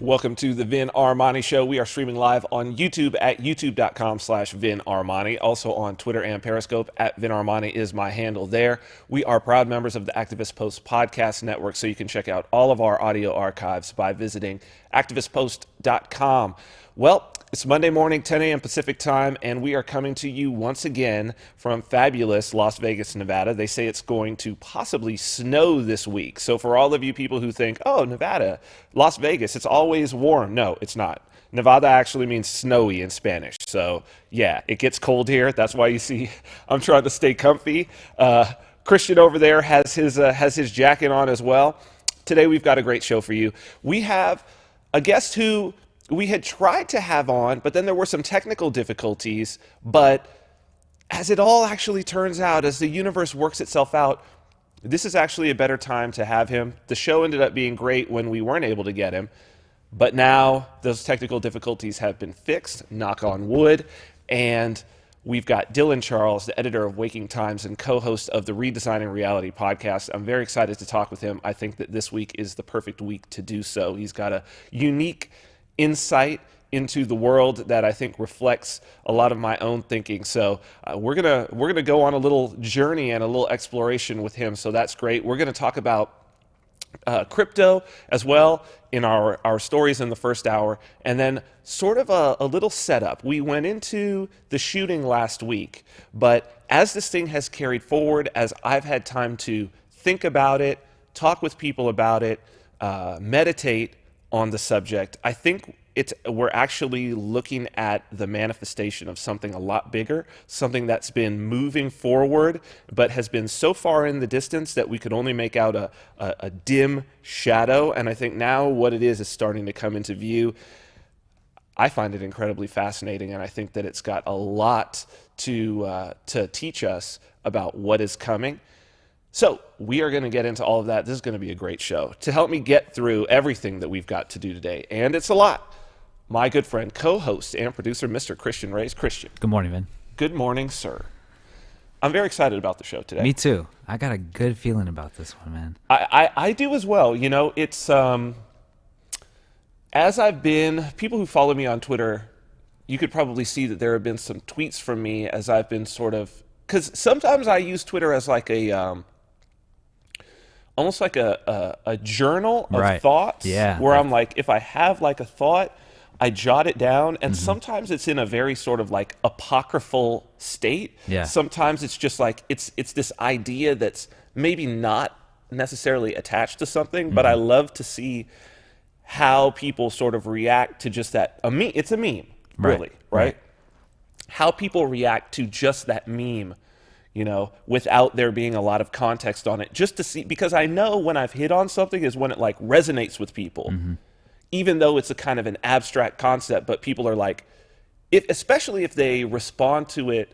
Welcome to the Vin Armani Show. We are streaming live on YouTube at youtube.com/Vin Armani. Also on Twitter and Periscope at Vin Armani is my handle there. We are proud members of the Activist Post Podcast Network, so you can check out all of our audio archives by visiting activistpost.com. Well, it's Monday morning, 10 a.m. Pacific time, and we are coming to you once again from fabulous Las Vegas, Nevada. They say it's going to possibly snow this week. So for all of you people who think, oh, Nevada, Las Vegas, it's always warm. No, it's not. Nevada actually means snowy in Spanish. So yeah, it gets cold here. That's why you see I'm trying to stay comfy. Christian over there has his jacket on as well. Today we've got a great show for you. We have a guest who we had tried to have on, but then there were some technical difficulties. But as it all actually turns out, as the universe works itself out, this is actually a better time to have him. The show ended up being great when we weren't able to get him, but now those technical difficulties have been fixed, knock on wood, and we've got Dylan Charles, the editor of Waking Times and co-host of the Redesigning Reality podcast. I'm very excited to talk with him. I think that this week is the perfect week to do so. He's got a unique insight into the world that I think reflects a lot of my own thinking. So we're gonna go on a little journey and a little exploration with him. So that's great. We're gonna talk about crypto as well in our stories in the first hour, and then sort of a little setup. We went into the shooting last week, but as this thing has carried forward, as I've had time to think about it, talk with people about it, meditate on the subject, I think we're actually looking at the manifestation of something a lot bigger, something that's been moving forward, but has been so far in the distance that we could only make out a dim shadow. And I think now what it is starting to come into view. I find it incredibly fascinating, and I think that it's got a lot to teach us about what is coming. So we are going to get into all of that. This is going to be a great show. To help me get through everything that we've got to do today, and it's a lot, my good friend, co-host, and producer, Mr. Christian Reyes. Christian. Good morning, man. Good morning, sir. I'm very excited about the show today. Me too. I got a good feeling about this one, man. I do as well. You know, it's as I've been, people who follow me on Twitter, you could probably see that there have been some tweets from me as I've been sort of, because sometimes I use Twitter as like a almost like a journal of thoughts, where I'm like, if I have like a thought, I jot it down, and sometimes it's in a very sort of like apocryphal state. Yeah. Sometimes it's just like, it's this idea that's maybe not necessarily attached to something, but I love to see how people sort of react to just that. It's a meme, really, right? How people react to just that meme, you know, without there being a lot of context on it, just to see, because I know when I've hit on something is when it like resonates with people, even though it's a kind of an abstract concept, but people are like, especially if they respond to it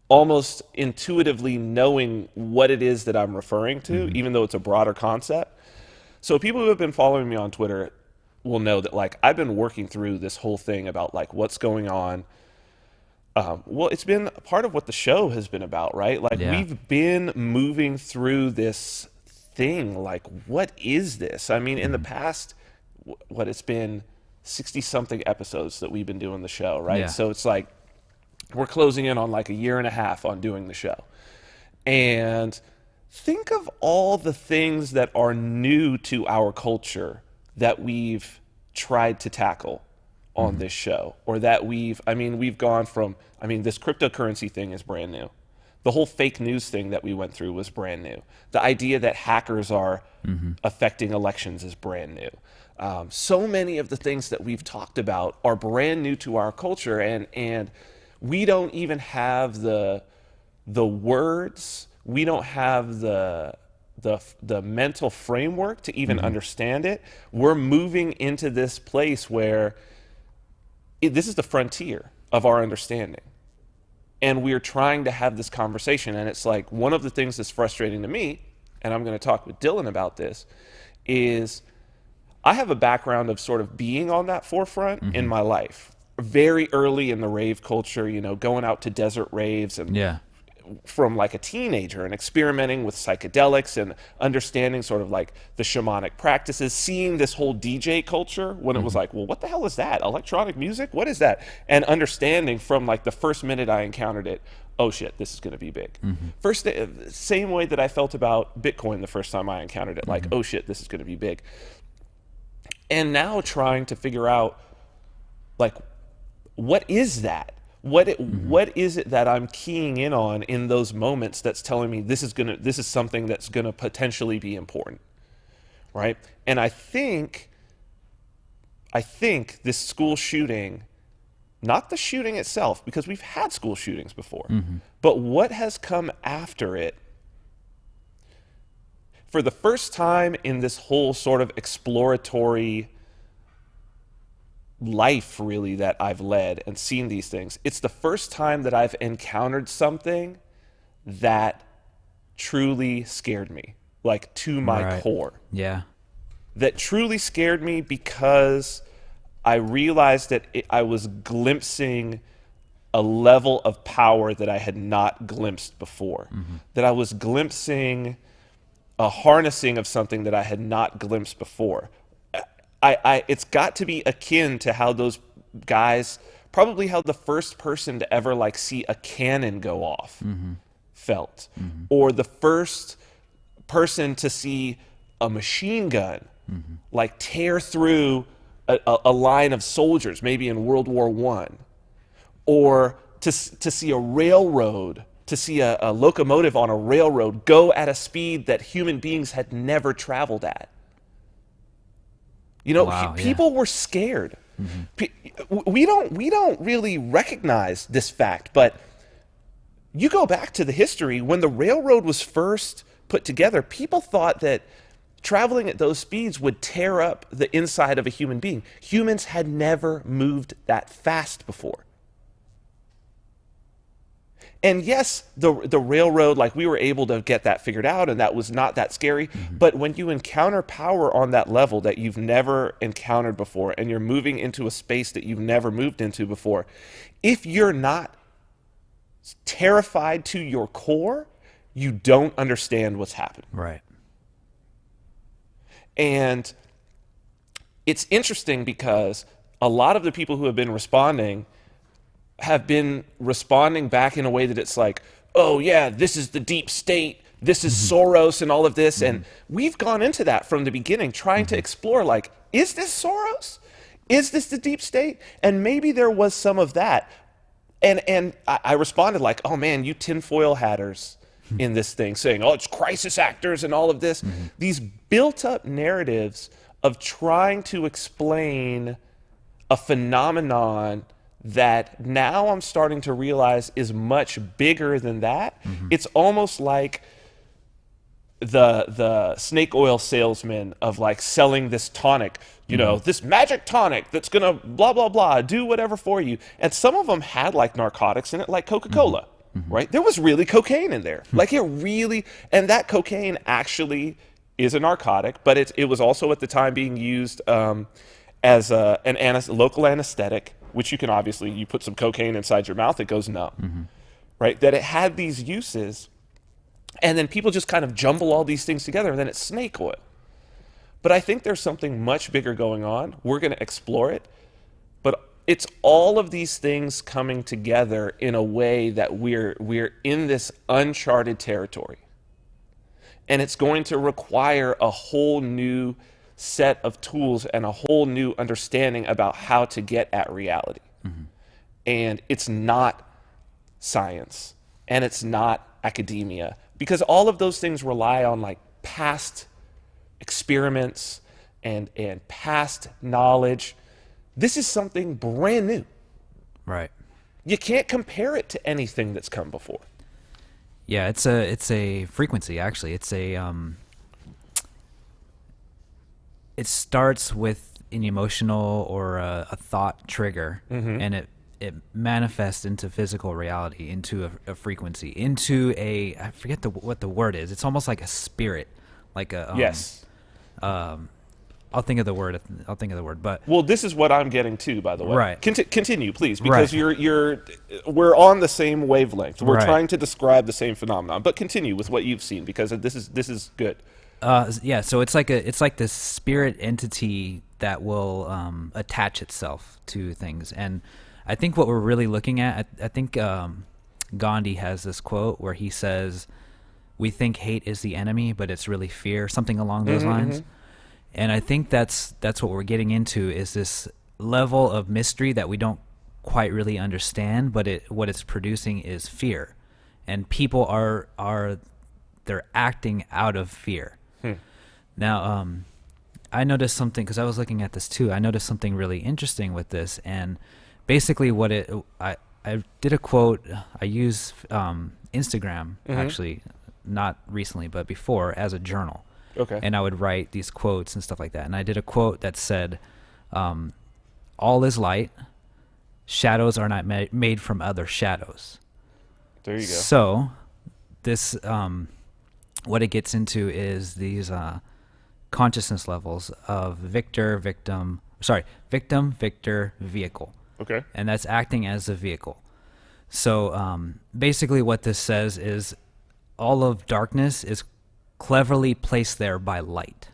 almost intuitively knowing what it is that I'm referring to, even though it's a broader concept. So people who have been following me on Twitter will know that like I've been working through this whole thing about like what's going on. Well, it's been part of what the show has been about, right? Like we've been moving through this thing. Like, what is this? I mean, in the past, what it's been 60 something episodes that we've been doing the show, right? Yeah. So it's like we're closing in on like a year and a half on doing the show. And think of all the things that are new to our culture that we've tried to tackle on this show, or that we've gone from, this cryptocurrency thing is brand new. The whole fake news thing that we went through was brand new. The idea that hackers are affecting elections is brand new. So many of the things that we've talked about are brand new to our culture, and we don't even have the words, we don't have the mental framework to even understand it. We're moving into this place where this is the frontier of our understanding. And we're trying to have this conversation. And it's like, one of the things that's frustrating to me, and I'm going to talk with Dylan about this, is I have a background of sort of being on that forefront in my life. Very early in the rave culture, you know, going out to desert raves and from like a teenager and experimenting with psychedelics and understanding sort of like the shamanic practices, seeing this whole DJ culture when it was like, well, what the hell is that? Electronic music? What is that? And understanding from like the first minute I encountered it, oh shit, this is going to be big. Same way that I felt about Bitcoin the first time I encountered it, like, oh shit, this is going to be big. And now trying to figure out, like, what is that? What is it that I'm keying in on in those moments that's telling me this is something that's gonna potentially be important, right? And I think this school shooting, not the shooting itself, because we've had school shootings before, but what has come after it, for the first time in this whole sort of exploratory life really that I've led and seen these things, it's the first time that I've encountered something that truly scared me, like to my core. Yeah. That truly scared me because I realized that I was glimpsing a level of power that I had not glimpsed before. That I was glimpsing a harnessing of something that I had not glimpsed before. It's got to be akin to how those guys, probably how the first person to ever like see a cannon go off felt, or the first person to see a machine gun like tear through a line of soldiers, maybe in World War I, or to see a railroad, to see a locomotive on a railroad go at a speed that human beings had never traveled at. You know, people were scared. We don't really recognize this fact, but you go back to the history when the railroad was first put together, people thought that traveling at those speeds would tear up the inside of a human being. Humans had never moved that fast before. And yes, the railroad, like we were able to get that figured out and that was not that scary. But when you encounter power on that level that you've never encountered before and you're moving into a space that you've never moved into before, if you're not terrified to your core, you don't understand what's happening. Right. And it's interesting because a lot of the people who have been responding back in a way that it's like, oh yeah, this is the deep state, this is Soros and all of this. And we've gone into that from the beginning, trying to explore, like, is this Soros? Is this the deep state? And maybe there was some of that. And I responded like, oh man, you tinfoil hatters in this thing, saying, oh, it's crisis actors and all of this. These built up narratives of trying to explain a phenomenon that now I'm starting to realize is much bigger than that. It's almost like the snake oil salesman of like selling this tonic, you know, this magic tonic that's gonna blah, blah, blah, do whatever for you. And some of them had like narcotics in it, like Coca-Cola, right? There was really cocaine in there. Like it really, and that cocaine actually is a narcotic, but it was also at the time being used as a local anesthetic, which you can obviously, you put some cocaine inside your mouth, it goes numb, right? That it had these uses, and then people just kind of jumble all these things together, and then it's snake oil. But I think there's something much bigger going on. We're going to explore it, but it's all of these things coming together in a way that we're in this uncharted territory. And it's going to require a whole new set of tools and a whole new understanding about how to get at reality. And it's not science and it's not academia, because all of those things rely on like past experiments and past knowledge. This is something brand new. Right. You can't compare it to anything that's come before. Yeah, it's a frequency actually. It's a it starts with an emotional or a thought trigger, and it manifests into physical reality, into a frequency, into I forget what the word is. It's almost like a spirit, like a yes. I'll think of the word. I'll think of the word. But Well, this is what I'm getting to, by the way. Right. Continue, please, because Right. we're on the same wavelength. We're Right. trying to describe the same phenomenon. But continue with what you've seen, because this is good. Yeah, so it's like this spirit entity that will attach itself to things, and I think what we're really looking at, I think Gandhi has this quote where he says, "We think hate is the enemy, but it's really fear," something along those lines. And I think that's what we're getting into, is this level of mystery that we don't quite really understand, but what it's producing is fear, and people they're acting out of fear. Now, I noticed something, because I was looking at this too. I noticed something really interesting with this, and basically I did a quote. I use Instagram, actually, not recently, but before, as a journal. Okay. And I would write these quotes and stuff like that. And I did a quote that said, "All is light. Shadows are not made from other shadows." There you go. So, this what it gets into is these consciousness levels of victim, victor, vehicle. Okay. And that's acting as a vehicle. So basically what this says is all of darkness is cleverly placed there by light.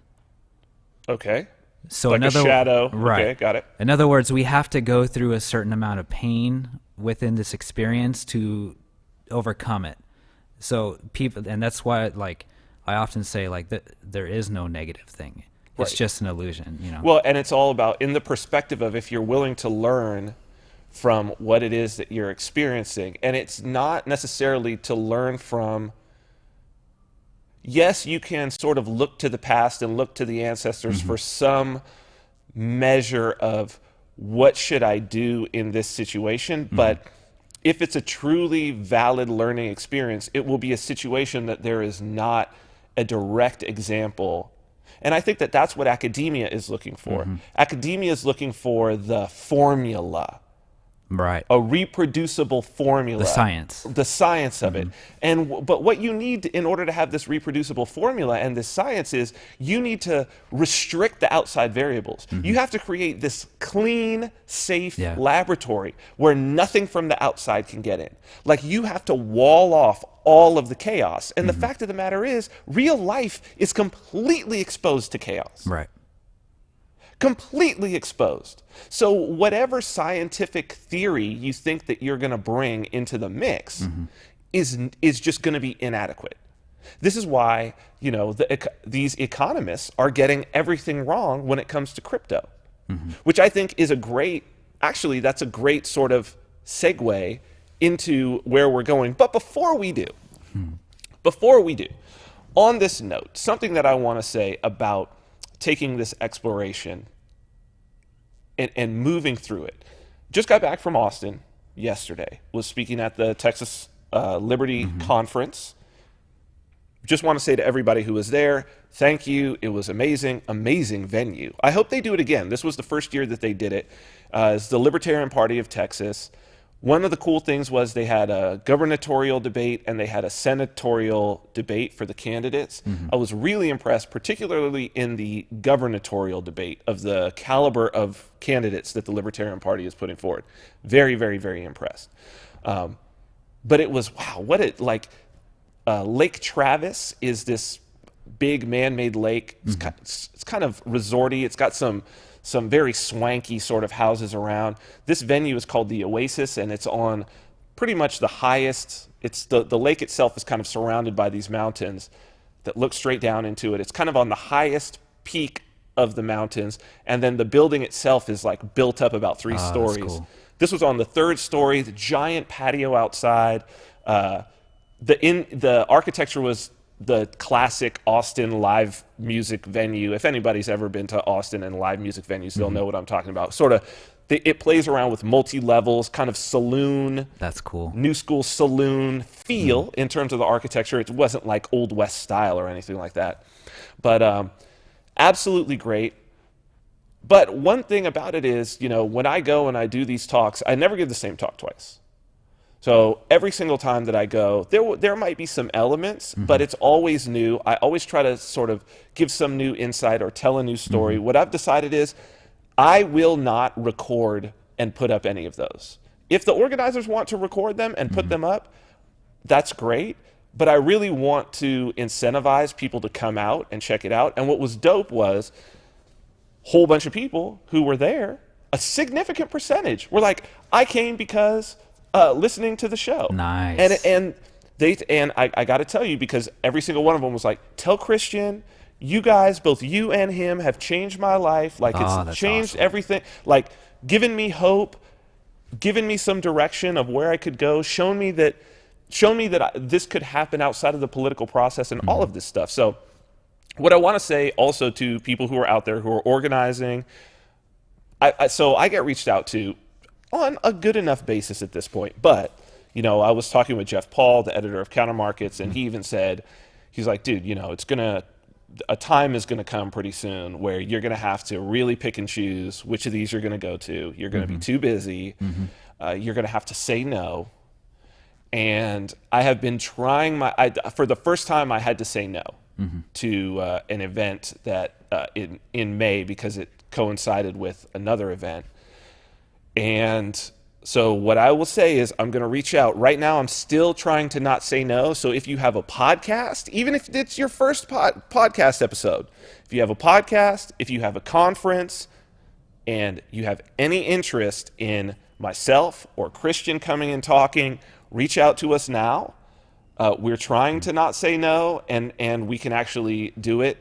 Okay. So Like a shadow. Right. Okay, got it. In other words, we have to go through a certain amount of pain within this experience to overcome it. So people, and that's why, like, I often say, like, there is no negative thing. It's Right. just an illusion, you know. Well, and it's all about, in the perspective of, if you're willing to learn from what it is that you're experiencing. And it's not necessarily to learn from, yes, you can sort of look to the past and look to the ancestors for some measure of what should I do in this situation, but if it's a truly valid learning experience, it will be a situation that there is not a direct example. And I think that that's what academia is looking for. Academia is looking for the formula, Right. a reproducible formula. The science. The science of it. But what you need in order to have this reproducible formula and this science is, you need to restrict the outside variables. You have to create this clean, safe Yeah. laboratory where nothing from the outside can get in. Like, you have to wall off all of the chaos. And the fact of the matter is, real life is completely exposed to chaos. Right. Completely exposed. So whatever scientific theory you think that you're going to bring into the mix is just going to be inadequate. This is why, you know, these economists are getting everything wrong when it comes to crypto, which I think is that's a great sort of segue into where we're going. But before we do, on this note, something that I want to say about taking this exploration and moving through it. Just got back from Austin yesterday, was speaking at the Texas Liberty Conference. Just want to say to everybody who was there, thank you. It was amazing, amazing venue. I hope they do it again. This was the first year that they did it. It's the Libertarian Party of Texas. One of the cool things was they had a gubernatorial debate and they had a senatorial debate for the candidates. I was really impressed, particularly in the gubernatorial debate, of the caliber of candidates that the Libertarian Party is putting forward. Very, very, very impressed. But it was, wow, Lake Travis is this big man-made lake. It's kind of resorty. It's got some very swanky sort of houses around. This venue is called the Oasis, and it's on pretty much the highest. It's the lake itself is kind of surrounded by these mountains that look straight down into it. It's kind of on the highest peak of the mountains, and then the building itself is like built up about 3 stories. That's cool. This was on the 3rd story, the giant patio outside. The architecture was the classic Austin live music venue. If anybody's ever been to Austin and live music venues, they'll know what I'm talking about. Sort of, it plays around with multi-levels, kind of saloon, That's cool. new school saloon feel in terms of the architecture. It wasn't like Old West style or anything like that. But absolutely great. But one thing about it is, you know, when I go and I do these talks, I never give the same talk twice. So every single time that I go, there might be some elements, but it's always new. I always try to sort of give some new insight or tell a new story. What I've decided is I will not record and put up any of those. If the organizers want to record them and put them up, that's great. But I really want to incentivize people to come out and check it out. And what was dope was a whole bunch of people who were there, a significant percentage, were like, I came because listening to the show. Nice. And I got to tell you, because every single one of them was like, tell Christian, you guys, both you and him, have changed my life. Like, it's that's changed awesome. everything. Like, given me hope, given me some direction of where I could go, shown me that this could happen outside of the political process and all of this stuff. So what I want to say also to people who are out there who are organizing, so I get reached out to on a good enough basis at this point. But, you know, I was talking with Jeff Paul, the editor of Counter Markets, and he even said, he's like, dude, you know, a time is going to come pretty soon where you're going to have to really pick and choose which of these you're going to go to. You're going to be too busy. You're going to have to say no. And I have been trying for the first time, I had to say no to an event that in May, because it coincided with another event. And so what I will say is I'm going to reach out. Right now, I'm still trying to not say no. So if you have a podcast, even if it's your first podcast episode, if you have a podcast, if you have a conference, and you have any interest in myself or Christian coming and talking, reach out to us now. We're trying to not say no, and we can actually do it,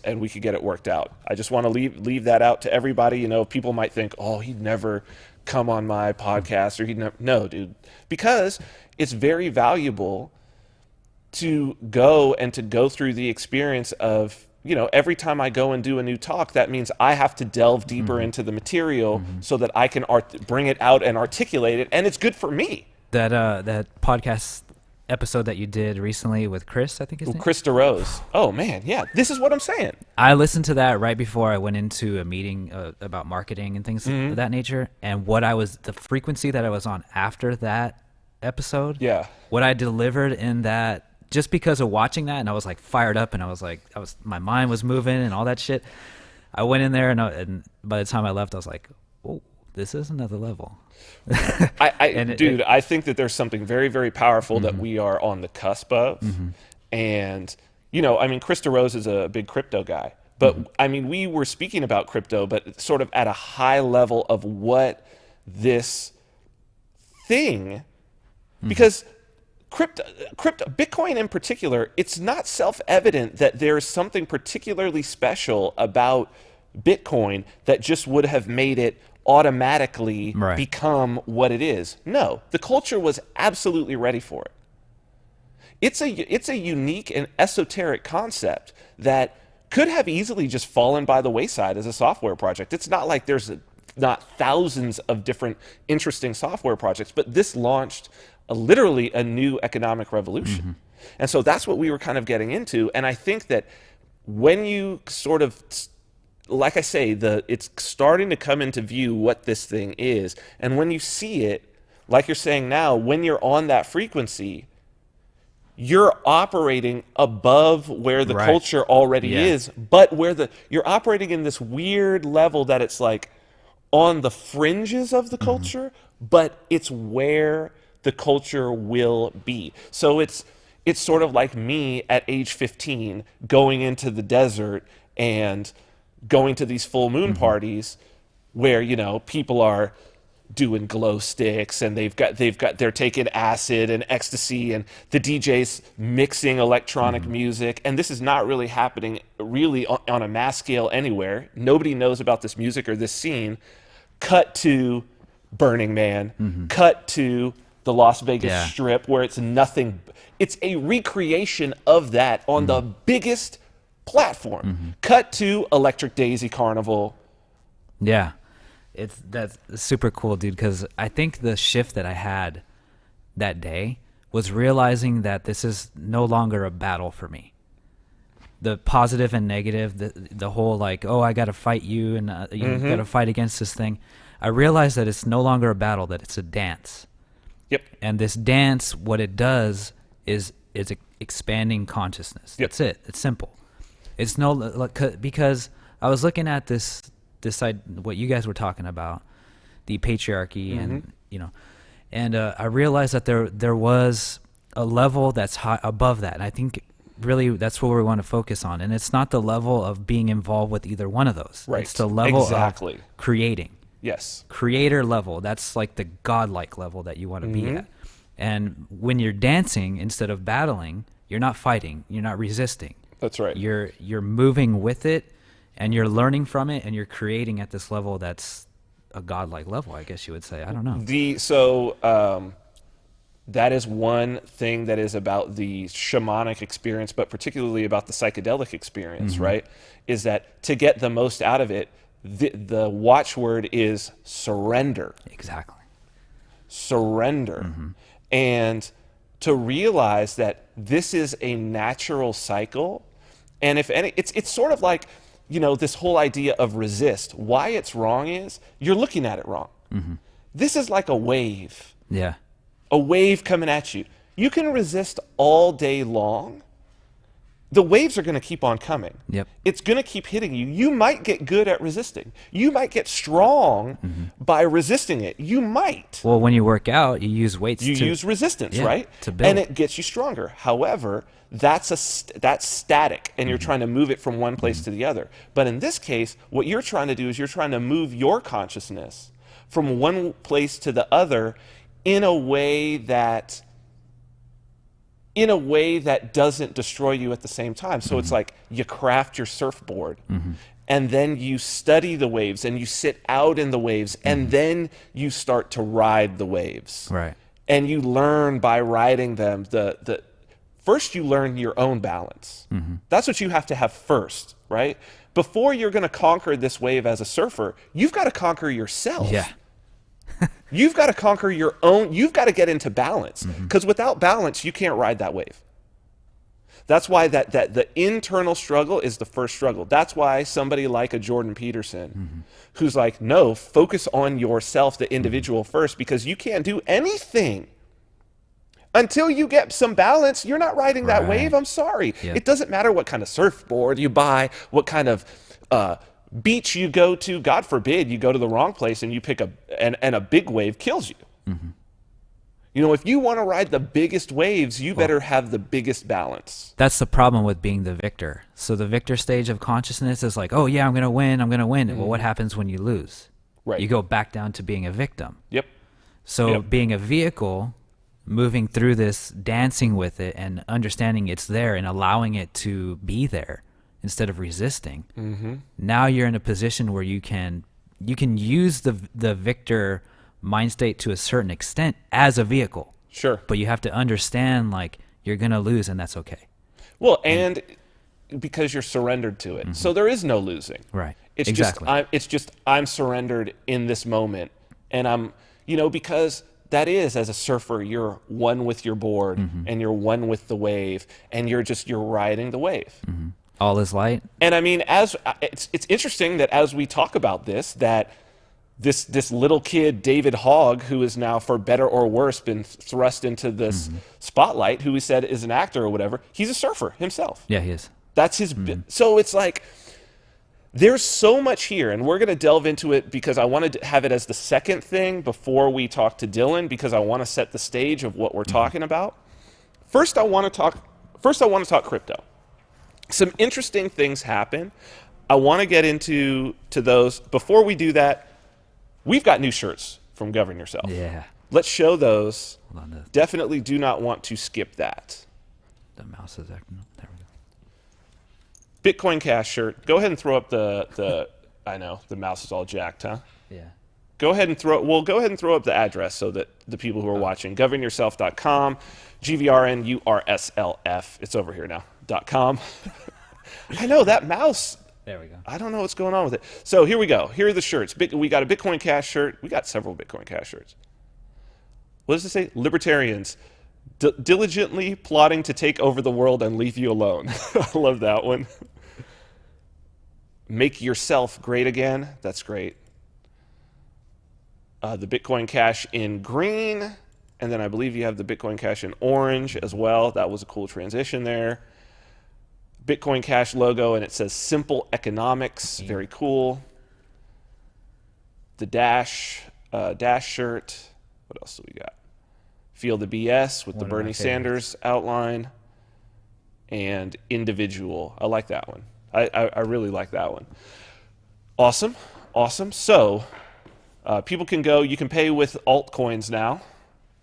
and we could get it worked out. I just want to leave that out to everybody. You know, people might think, oh, he'd never come on my podcast, or he'd never. No, dude, because it's very valuable to go through the experience of, you know, every time I go and do a new talk, that means I have to delve deeper into the material so that I can bring it out and articulate it, and it's good for me. That podcast episode that you did recently with Chris, I think his name? Chris DeRose. Oh, man, yeah. This is what I'm saying. I listened to that right before I went into a meeting about marketing and things of that nature. And the frequency that I was on after that episode, what I delivered in that, just because of watching that, and I was like fired up, and my mind was moving and all that shit. I went in there, and by the time I left, I was like, oh, this is another level. I think that there's something very, very powerful that we are on the cusp of. And, you know, I mean, Chris DeRose is a big crypto guy. But, I mean, we were speaking about crypto, but sort of at a high level of what this thing, because crypto, Bitcoin in particular, it's not self-evident that there's something particularly special about Bitcoin that just would have made it automatically become what it is. No, the culture was absolutely ready for it. It's a unique and esoteric concept that could have easily just fallen by the wayside as a software project. It's not like there's not thousands of different interesting software projects, but this launched literally a new economic revolution. And so that's what we were kind of getting into. And I think that when you sort of, like I say, it's starting to come into view what this thing is. And when you see it, like you're saying now, when you're on that frequency, you're operating above where the culture already is, but you're operating in this weird level that it's like on the fringes of the culture, but it's where the culture will be. So it's sort of like me at age 15 going into the desert and going to these full moon parties where, you know, people are doing glow sticks and they're taking acid and ecstasy, and the DJ's mixing electronic music, and this is not really happening really on a mass scale anywhere. Nobody knows about this music or this scene. Cut to Burning Man, cut to the Las Vegas Strip, where it's nothing. It's a recreation of that on the biggest platform. Cut to Electric Daisy Carnival. Yeah, that's super cool, dude, because I think the shift that I had that day was realizing that this is no longer a battle for me. The positive and negative, the whole like, oh, I got to fight you, and you got to fight against this thing. I realized that it's no longer a battle, that it's a dance. Yep. And this dance, what it does is expanding consciousness. Yep. That's it. It's simple. It's no like, because I was looking at this what you guys were talking about, the patriarchy, and and I realized that there was a level that's high above that, and I think really that's what we want to focus on. And it's not the level of being involved with either one of those. Right. It's the level Exactly. of creating. Yes. Creator level. That's like the godlike level that you want to be at. And when you're dancing instead of battling, you're not fighting, you're not resisting. That's right. You're moving with it, and you're learning from it, and you're creating at this level that's a godlike level, I guess you would say. I don't know. That is one thing that is about the shamanic experience, but particularly about the psychedelic experience, right? Is that to get the most out of it, the watchword is surrender. Exactly. Surrender. And to realize that this is a natural cycle. And if any, it's sort of like, this whole idea of resist. Why it's wrong is you're looking at it wrong. This is like a wave. Yeah. A wave coming at you. You can resist all day long. The waves are going to keep on coming. Yep. It's going to keep hitting you. You might get good at resisting. You might get strong by resisting it. You might. Well, when you work out, you use weights. You use resistance, yeah, right? to build. And it gets you stronger. However, that's static, and you're trying to move it from one place to the other. But in this case, what you're trying to do is you're trying to move your consciousness from one place to the other in a way that doesn't destroy you at the same time. So it's like you craft your surfboard, and then you study the waves, and you sit out in the waves, and then you start to ride the waves. Right. And you learn by riding them. First you learn your own balance. That's what you have to have first, right? Before you're going to conquer this wave as a surfer, you've got to conquer yourself. Yeah. You've got to conquer your own, you've got to get into balance, because without balance, you can't ride that wave. That's why that the internal struggle is the first struggle. That's why somebody like a Jordan Peterson, who's like, no, focus on yourself, the individual first, because you can't do anything until you get some balance. You're not riding that Right. wave. I'm sorry. Yep. It doesn't matter what kind of surfboard you buy, what kind of beach you go to. God forbid you go to the wrong place and you pick and a big wave kills you. If you want to ride the biggest waves, you better have the biggest balance. That's the problem with being the victor. So the victor stage of consciousness is like, oh yeah, I'm going to win. Well, what happens when you lose? Right. You go back down to being a victim. Yep. So Yep. being a vehicle, moving through this, dancing with it, and understanding it's there and allowing it to be there instead of resisting. Now you're in a position where you can use the victor mind state to a certain extent as a vehicle. Sure. But you have to understand, like, you're going to lose, and that's okay. Well, and because you're surrendered to it. So there is no losing. Right. It's Exactly. I'm surrendered in this moment. And I'm, because that is, as a surfer, you're one with your board and you're one with the wave, and you're riding the wave. All is light. And I mean, it's interesting that as we talk about this, that this little kid, David Hogg, who is now, for better or worse, been thrust into this spotlight, who we said is an actor or whatever, he's a surfer himself. Yeah, he is. That's his. So it's like, there's so much here, and we're going to delve into it because I wanted to have it as the second thing before we talk to Dylan, because I want to set the stage of what we're talking about. First, I want to talk crypto. Some interesting things happen. I want to get into those. Before we do that, we've got new shirts from Govern Yourself. Yeah. Let's show those. Hold on. Definitely do not want to skip that. The mouse is acting up. There we go. Bitcoin Cash shirt. Go ahead and throw up the I know, the mouse is all jacked, huh? Yeah. Go ahead and throw up the address so that the people who are watching, governyourself.com, GVRNURSLF, it's over here now, .com. I know, that mouse, There we go. I don't know what's going on with it. So here we go. Here are the shirts. We got a Bitcoin Cash shirt. We got several Bitcoin Cash shirts. What does it say? Libertarians, diligently plotting to take over the world and leave you alone. I love that one. Make yourself great again. That's great. The Bitcoin Cash in green. And then I believe you have the Bitcoin Cash in orange as well. That was a cool transition there. Bitcoin Cash logo, and it says Simple Economics. Very cool. The Dash shirt. What else do we got? Feel the BS with the Bernie Sanders outline. And Individual. I like that one. I really like that one. Awesome. So people can go. You can pay with altcoins now,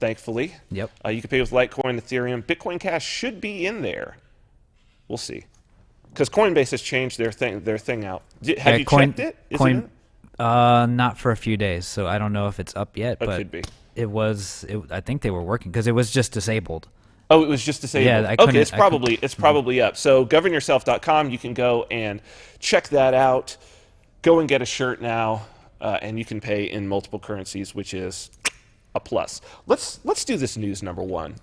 thankfully. Yep. You can pay with Litecoin, Ethereum. Bitcoin Cash should be in there. We'll see. Because Coinbase has changed their thing out. Have you checked it? Is it in? Not for a few days, so I don't know if it's up yet. It but could be. I think they were working because it was just disabled. Oh, it was just disabled. Yeah, okay, it's probably up. So governyourself.com, you can go and check that out. Go and get a shirt now, and you can pay in multiple currencies, which is a plus. Let's do this news number one.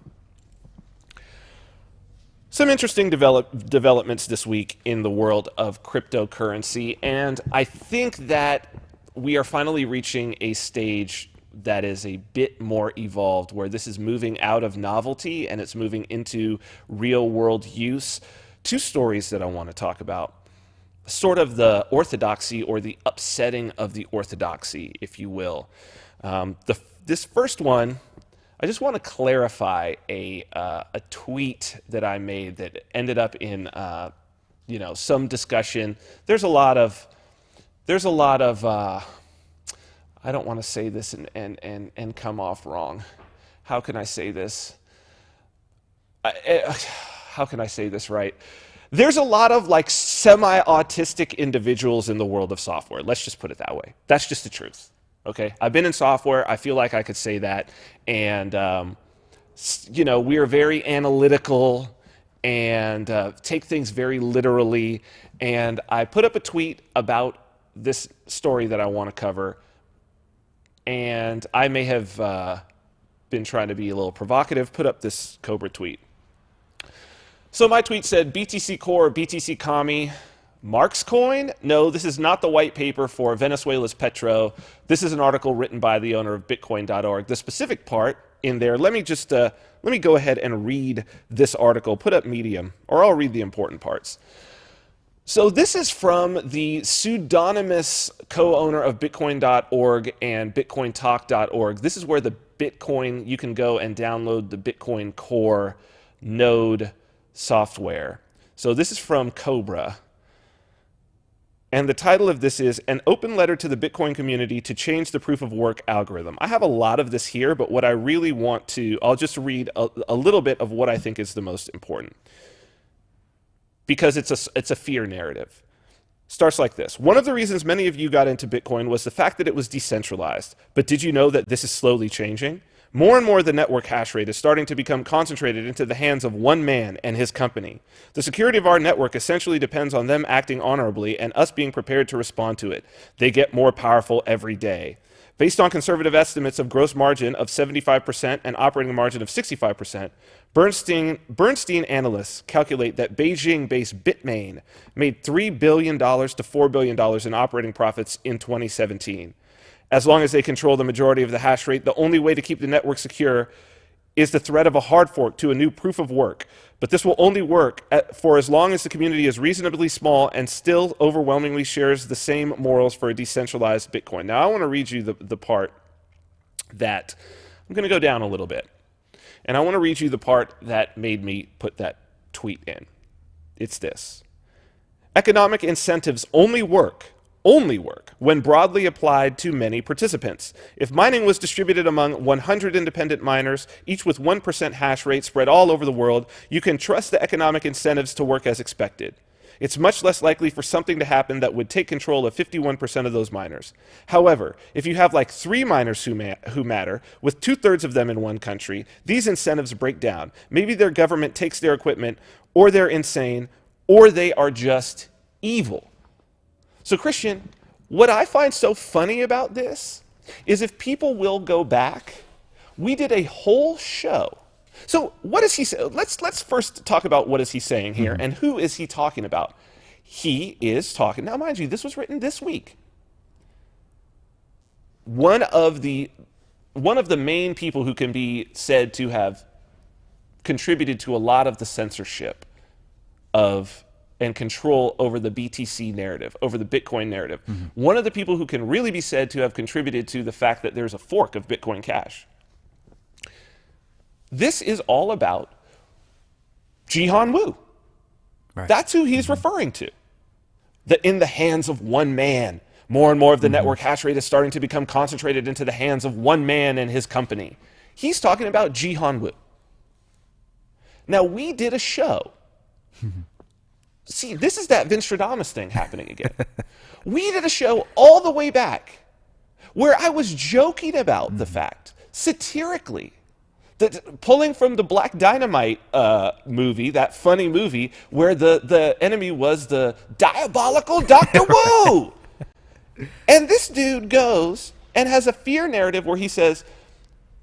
Some interesting developments this week in the world of cryptocurrency, and I think that we are finally reaching a stage that is a bit more evolved, where this is moving out of novelty and it's moving into real world use. Two stories that I want to talk about. Sort of the orthodoxy or the upsetting of the orthodoxy, if you will. This first one, I just want to clarify a tweet that I made that ended up in some discussion. There's a lot of I don't want to say this and come off wrong. How can I say this? How can I say this right? There's a lot of like semi-autistic individuals in the world of software. Let's just put it that way. That's just the truth. Okay? I've been in software. I feel like I could say that. And, we are very analytical and take things very literally. And I put up a tweet about this story that I want to cover. And I may have been trying to be a little provocative, put up this Cobra tweet. So my tweet said, BTC Core, BTC Kami, Marx Coin? No, this is not the white paper for Venezuela's Petro. This is an article written by the owner of Bitcoin.org. The specific part in there, let me go ahead and read this article. Put up Medium, or I'll read the important parts. So this is from the pseudonymous co-owner of Bitcoin.org and BitcoinTalk.org. This is where you can go and download the Bitcoin Core node software. So this is from Cobra. And the title of this is An Open Letter to the Bitcoin Community to Change the Proof of Work Algorithm. I have a lot of this here, but what I really want to, I'll just read a little bit of what I think is the most important. Because it's a fear narrative. Starts like this. One of the reasons many of you got into Bitcoin was the fact that it was decentralized. But did you know that this is slowly changing? More and more the network hash rate is starting to become concentrated into the hands of one man and his company. The security of our network essentially depends on them acting honorably and us being prepared to respond to it. They get more powerful every day. Based on conservative estimates of gross margin of 75% and operating margin of 65%, Bernstein analysts calculate that Beijing-based Bitmain made $3 billion to $4 billion in operating profits in 2017. As long as they control the majority of the hash rate, the only way to keep the network secure is the threat of a hard fork to a new proof of work. But this will only work for as long as the community is reasonably small and still overwhelmingly shares the same morals for a decentralized Bitcoin. Now, I want to read you the part that I'm going to go down a little bit. And I want to read you the part that made me put that tweet in. It's this. Economic incentives only work when broadly applied to many participants. If mining was distributed among 100 independent miners, each with 1% hash rate spread all over the world, you can trust the economic incentives to work as expected. It's much less likely for something to happen that would take control of 51% of those miners. However, if you have like 3 miners who matter, with 2/3 of them in one country, these incentives break down. Maybe their government takes their equipment, or they're insane, or they are just evil. So Christian, what I find so funny about this is if people will go back, we did a whole show. So what is he saying? Let's first talk about what is he saying here and who is he talking about? He is talking, now mind you, this was written this week. One of the one of the main people who can be said to have contributed to a lot of the censorship of and control over the BTC narrative, over the Bitcoin narrative. One of the people who can really be said to have contributed to the fact that there's a fork of Bitcoin Cash. This is all about Jihan Wu. Right. That's who he's referring to. In the hands of one man. More and more of the network hash rate is starting to become concentrated into the hands of one man and his company. He's talking about Jihan Wu. Now, we did a show. See, this is that Vince Stradamus thing happening again. We did a show all the way back where I was joking about the fact, satirically, that pulling from the Black Dynamite movie, that funny movie, where the enemy was the diabolical Dr. Wu. And this dude goes and has a fear narrative where he says,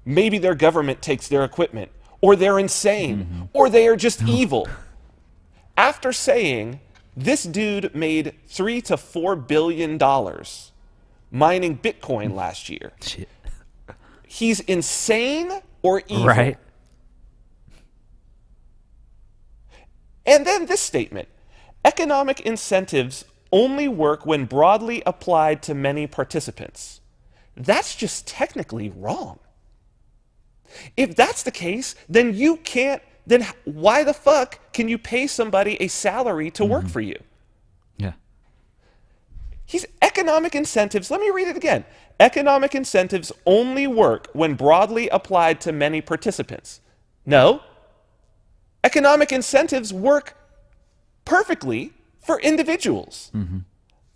maybe their government takes their equipment, or they're insane, or they are just evil. After saying this dude made $3 to $4 billion mining Bitcoin last year, Shit. he's insane or evil. Right. And then this statement: economic incentives only work when broadly applied to many participants. That's just technically wrong. If that's the case, then you can't, then why the fuck can you pay somebody a salary to work for you? Yeah. Economic incentives, let me read it again. Economic incentives only work when broadly applied to many participants. No. Economic incentives work perfectly for individuals.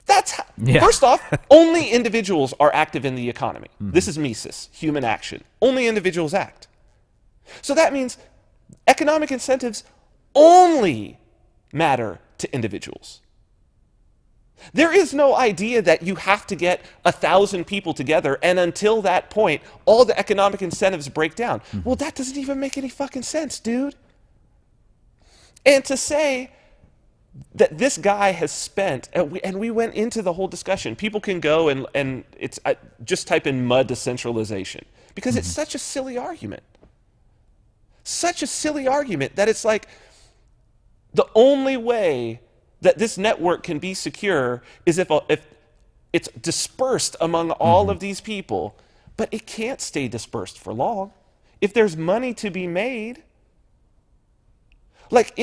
That's First off, only individuals are active in the economy. This is Mises, human action. Only individuals act. So that means economic incentives only matter to individuals. There is no idea that you have to get 1,000 people together, and until that point, all the economic incentives break down. Well, that doesn't even make any fucking sense, dude. And to say that this guy has spent, and we went into the whole discussion. People can go and it's just type in mud decentralization, because it's such a silly argument. Such a silly argument that it's like the only way that this network can be secure is if it's dispersed among all of these people, but it can't stay dispersed for long. If there's money to be made, like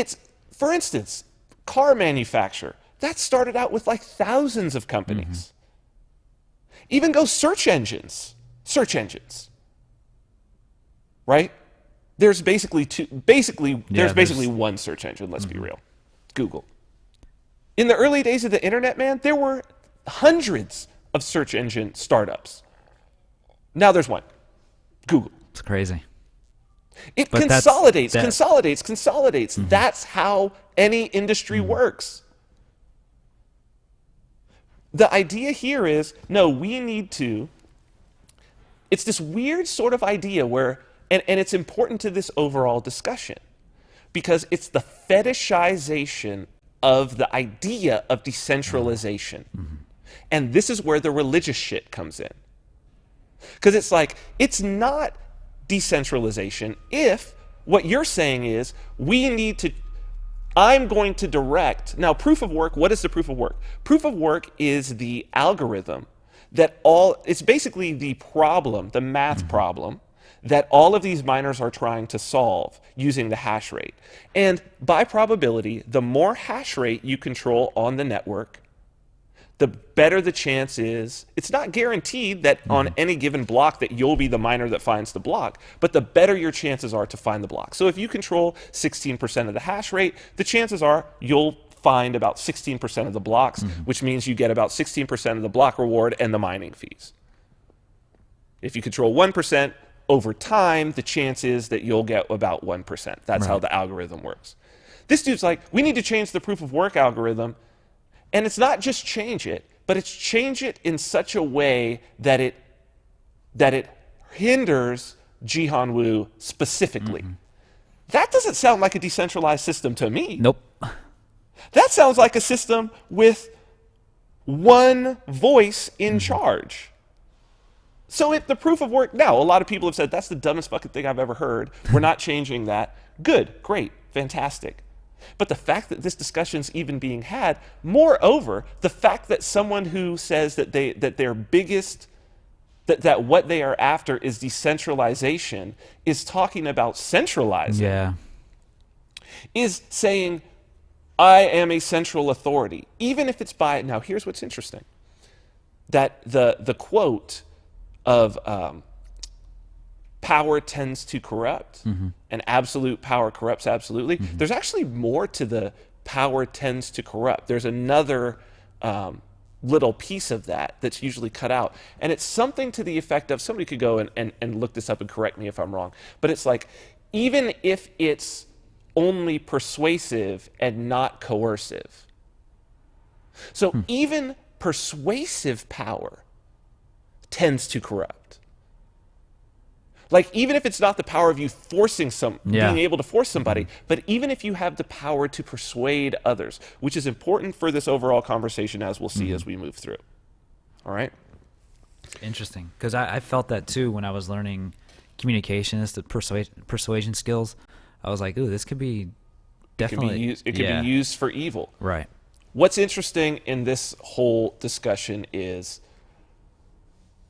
for instance, car manufacturer, that started out with like thousands of companies. Even go search engines, right? There's basically one search engine, let's be real. Google. In the early days of the internet, man, there were hundreds of search engine startups. Now there's one. Google. It's crazy. It consolidates. That's how any industry works. The idea here is, no, we need to, it's this weird sort of idea where, and it's important to this overall discussion, because it's the fetishization of the idea of decentralization. And this is where the religious shit comes in. Because it's like, it's not decentralization if what you're saying is I'm going to direct. Now, proof of work, what is the proof of work? Proof of work is the algorithm it's basically the problem, the math problem that all of these miners are trying to solve using the hash rate. And by probability, the more hash rate you control on the network, the better the chance is. It's not guaranteed that on any given block that you'll be the miner that finds the block, but the better your chances are to find the block. So if you control 16% of the hash rate, the chances are you'll find about 16% of the blocks, which means you get about 16% of the block reward and the mining fees. If you control 1%, over time, the chance is that you'll get about 1%. That's how the algorithm works. This dude's like, we need to change the proof of work algorithm. And it's not just change it, but it's change it in such a way that it hinders Jihan Wu specifically. That doesn't sound like a decentralized system to me. Nope. That sounds like a system with one voice in charge. So if the proof of work, now a lot of people have said that's the dumbest fucking thing I've ever heard. We're not changing that. Good, great, fantastic. But the fact that this discussion's even being had, moreover, the fact that someone who says that their biggest that what they are after is decentralization is talking about centralizing. Yeah. Is saying I am a central authority, even if it's by, now here's what's interesting, that the quote of power tends to corrupt, and absolute power corrupts absolutely. There's actually more to the power tends to corrupt. There's another little piece of that that's usually cut out. And it's something to the effect of, somebody could go and look this up and correct me if I'm wrong, but it's like, even if it's only persuasive and not coercive. So even persuasive power tends to corrupt. Like, even if it's not the power of you forcing being able to force somebody, but even if you have the power to persuade others, which is important for this overall conversation, as we'll see as we move through. All right? Interesting. Because I felt that too when I was learning communications, the persuasion skills. I was like, ooh, this could be definitely... It could be used for evil. Right. What's interesting in this whole discussion is,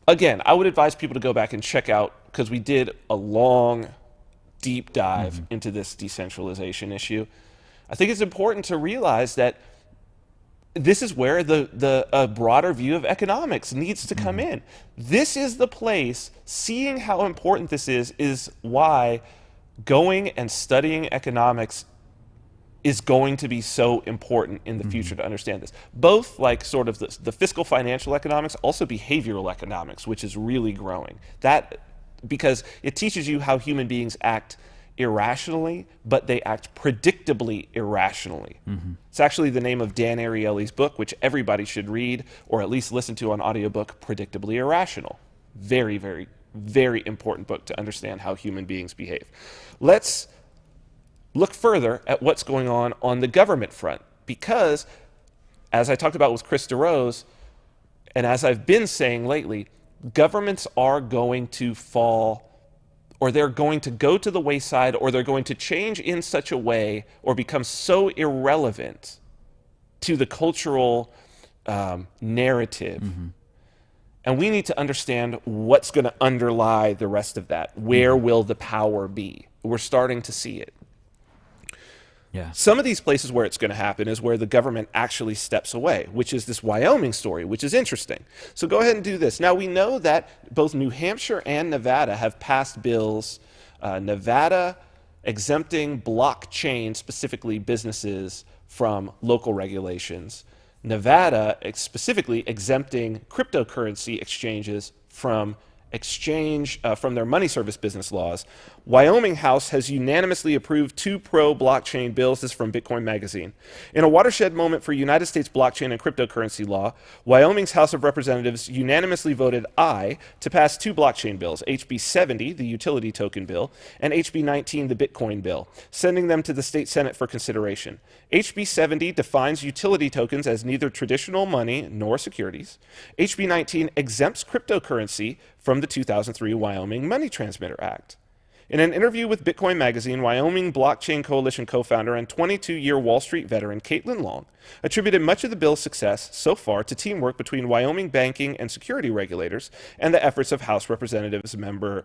again, I would advise people to go back and check out, because we did a long, deep dive into this decentralization issue. I think it's important to realize that this is where the broader view of economics needs to come in. This is the place, seeing how important this is why going and studying economics is going to be so important in the future to understand this. Both like sort of the fiscal financial economics, also behavioral economics, which is really growing. That, because it teaches you how human beings act irrationally, but they act predictably irrationally. It's actually the name of Dan Ariely's book, which everybody should read or at least listen to on audiobook, Predictably Irrational. Very, very, very important book to understand how human beings behave. Let's look further at what's going on the government front, because as I talked about with Chris DeRose, and as I've been saying lately, governments are going to fall, or they're going to go to the wayside, or they're going to change in such a way or become so irrelevant to the cultural narrative. And we need to understand what's going to underlie the rest of that. Where will the power be? We're starting to see it. Yeah. Some of these places where it's going to happen is where the government actually steps away, which is this Wyoming story, which is interesting. So go ahead and do this. Now, we know that both New Hampshire and Nevada have passed bills, Nevada exempting blockchain, specifically businesses, from local regulations. Nevada specifically exempting cryptocurrency exchanges from their money service business laws. Wyoming House has unanimously approved 2 pro-blockchain bills. This is from Bitcoin Magazine. In a watershed moment for United States blockchain and cryptocurrency law, Wyoming's House of Representatives unanimously voted aye to pass 2 blockchain bills, HB 70, the utility token bill, and HB 19, the Bitcoin bill, sending them to the state Senate for consideration. HB 70 defines utility tokens as neither traditional money nor securities. HB 19 exempts cryptocurrency from the 2003 Wyoming Money Transmitter Act. In an interview with Bitcoin Magazine, Wyoming Blockchain Coalition co-founder and 22-year Wall Street veteran Caitlin Long attributed much of the bill's success so far to teamwork between Wyoming banking and security regulators and the efforts of House Representatives member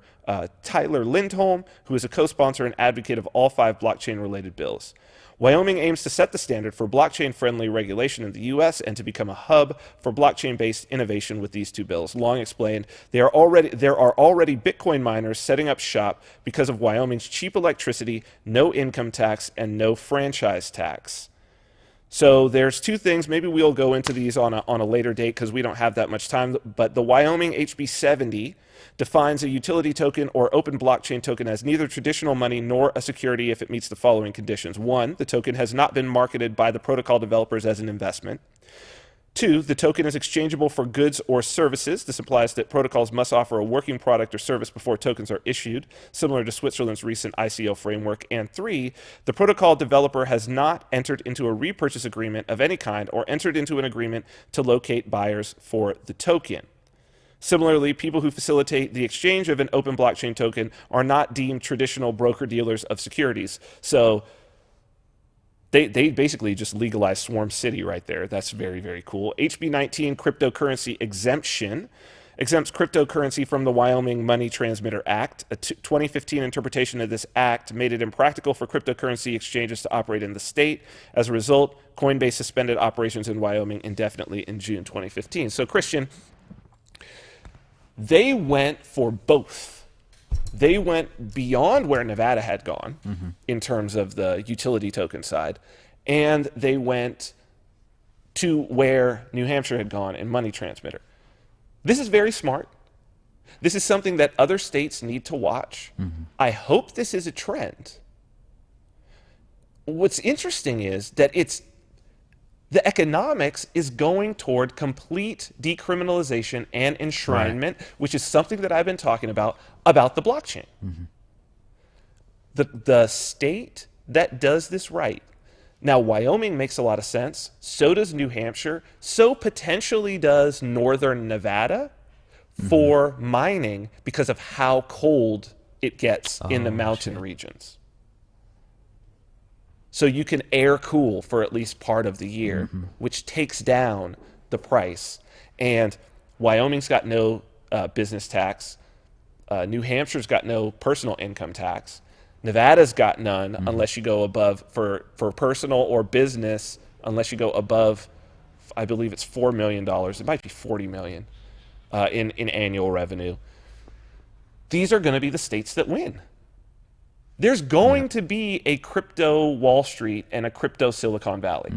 Tyler Lindholm, who is a co-sponsor and advocate of all 5 blockchain-related bills. Wyoming aims to set the standard for blockchain-friendly regulation in the U.S. and to become a hub for blockchain-based innovation with these 2 bills. Long explained, there are already Bitcoin miners setting up shop because of Wyoming's cheap electricity, no income tax, and no franchise tax. So there's 2 things. Maybe we'll go into these on a later date because we don't have that much time. But the Wyoming HB 70 defines a utility token or open blockchain token as neither traditional money nor a security if it meets the following conditions. 1, the token has not been marketed by the protocol developers as an investment. 2, the token is exchangeable for goods or services. This implies that protocols must offer a working product or service before tokens are issued, similar to Switzerland's recent ICO framework. And 3, the protocol developer has not entered into a repurchase agreement of any kind or entered into an agreement to locate buyers for the token. Similarly, people who facilitate the exchange of an open blockchain token are not deemed traditional broker-dealers of securities. So they basically just legalized Swarm City right there. That's very, very cool. HB 19 cryptocurrency exemption exempts cryptocurrency from the Wyoming Money Transmitter Act. A 2015 interpretation of this act made it impractical for cryptocurrency exchanges to operate in the state. As a result, Coinbase suspended operations in Wyoming indefinitely in June 2015. So, Christian, they went for both. They went beyond where Nevada had gone in terms of the utility token side, and they went to where New Hampshire had gone in money transmitter. This is very smart. This is something that other states need to watch. I hope this is a trend. What's interesting is that the economics is going toward complete decriminalization and enshrinement, which is something that I've been talking about the blockchain. The state that does this right. Now, Wyoming makes a lot of sense. So does New Hampshire. So potentially does northern Nevada for mining because of how cold it gets in the mountain regions. So you can air cool for at least part of the year, which takes down the price. And Wyoming's got no business tax. New Hampshire's got no personal income tax. Nevada's got none unless you go above, for personal or business, unless you go above, I believe it's $4 million. It might be $40 million in annual revenue. These are going to be the states that win. There's going to be a crypto Wall Street and a crypto Silicon Valley.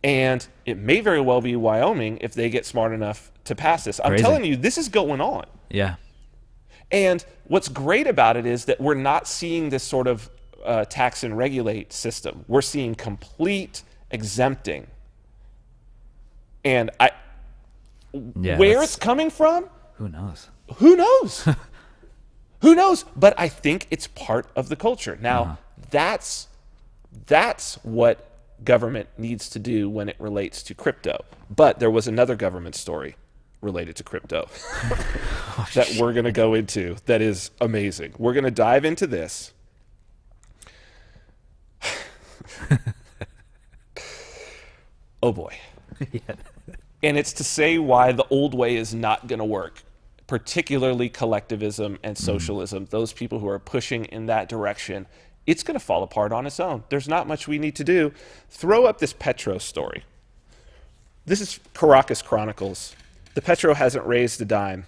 And it may very well be Wyoming if they get smart enough to pass this. I'm telling you, this is going on. Yeah. And what's great about it is that we're not seeing this sort of tax and regulate system. We're seeing complete exempting. And where it's coming from? Who knows? Who knows? Who knows? But I think it's part of the culture. Now, that's what government needs to do when it relates to crypto. But there was another government story related to crypto that we're going to go into that is amazing. We're going to dive into this. Oh boy. And it's to say why the old way is not going to work, particularly collectivism and socialism. Those people who are pushing in that direction, it's going to fall apart on its own. There's not much we need to do. Throw up this Petro story. This is Caracas Chronicles. The Petro hasn't raised a dime.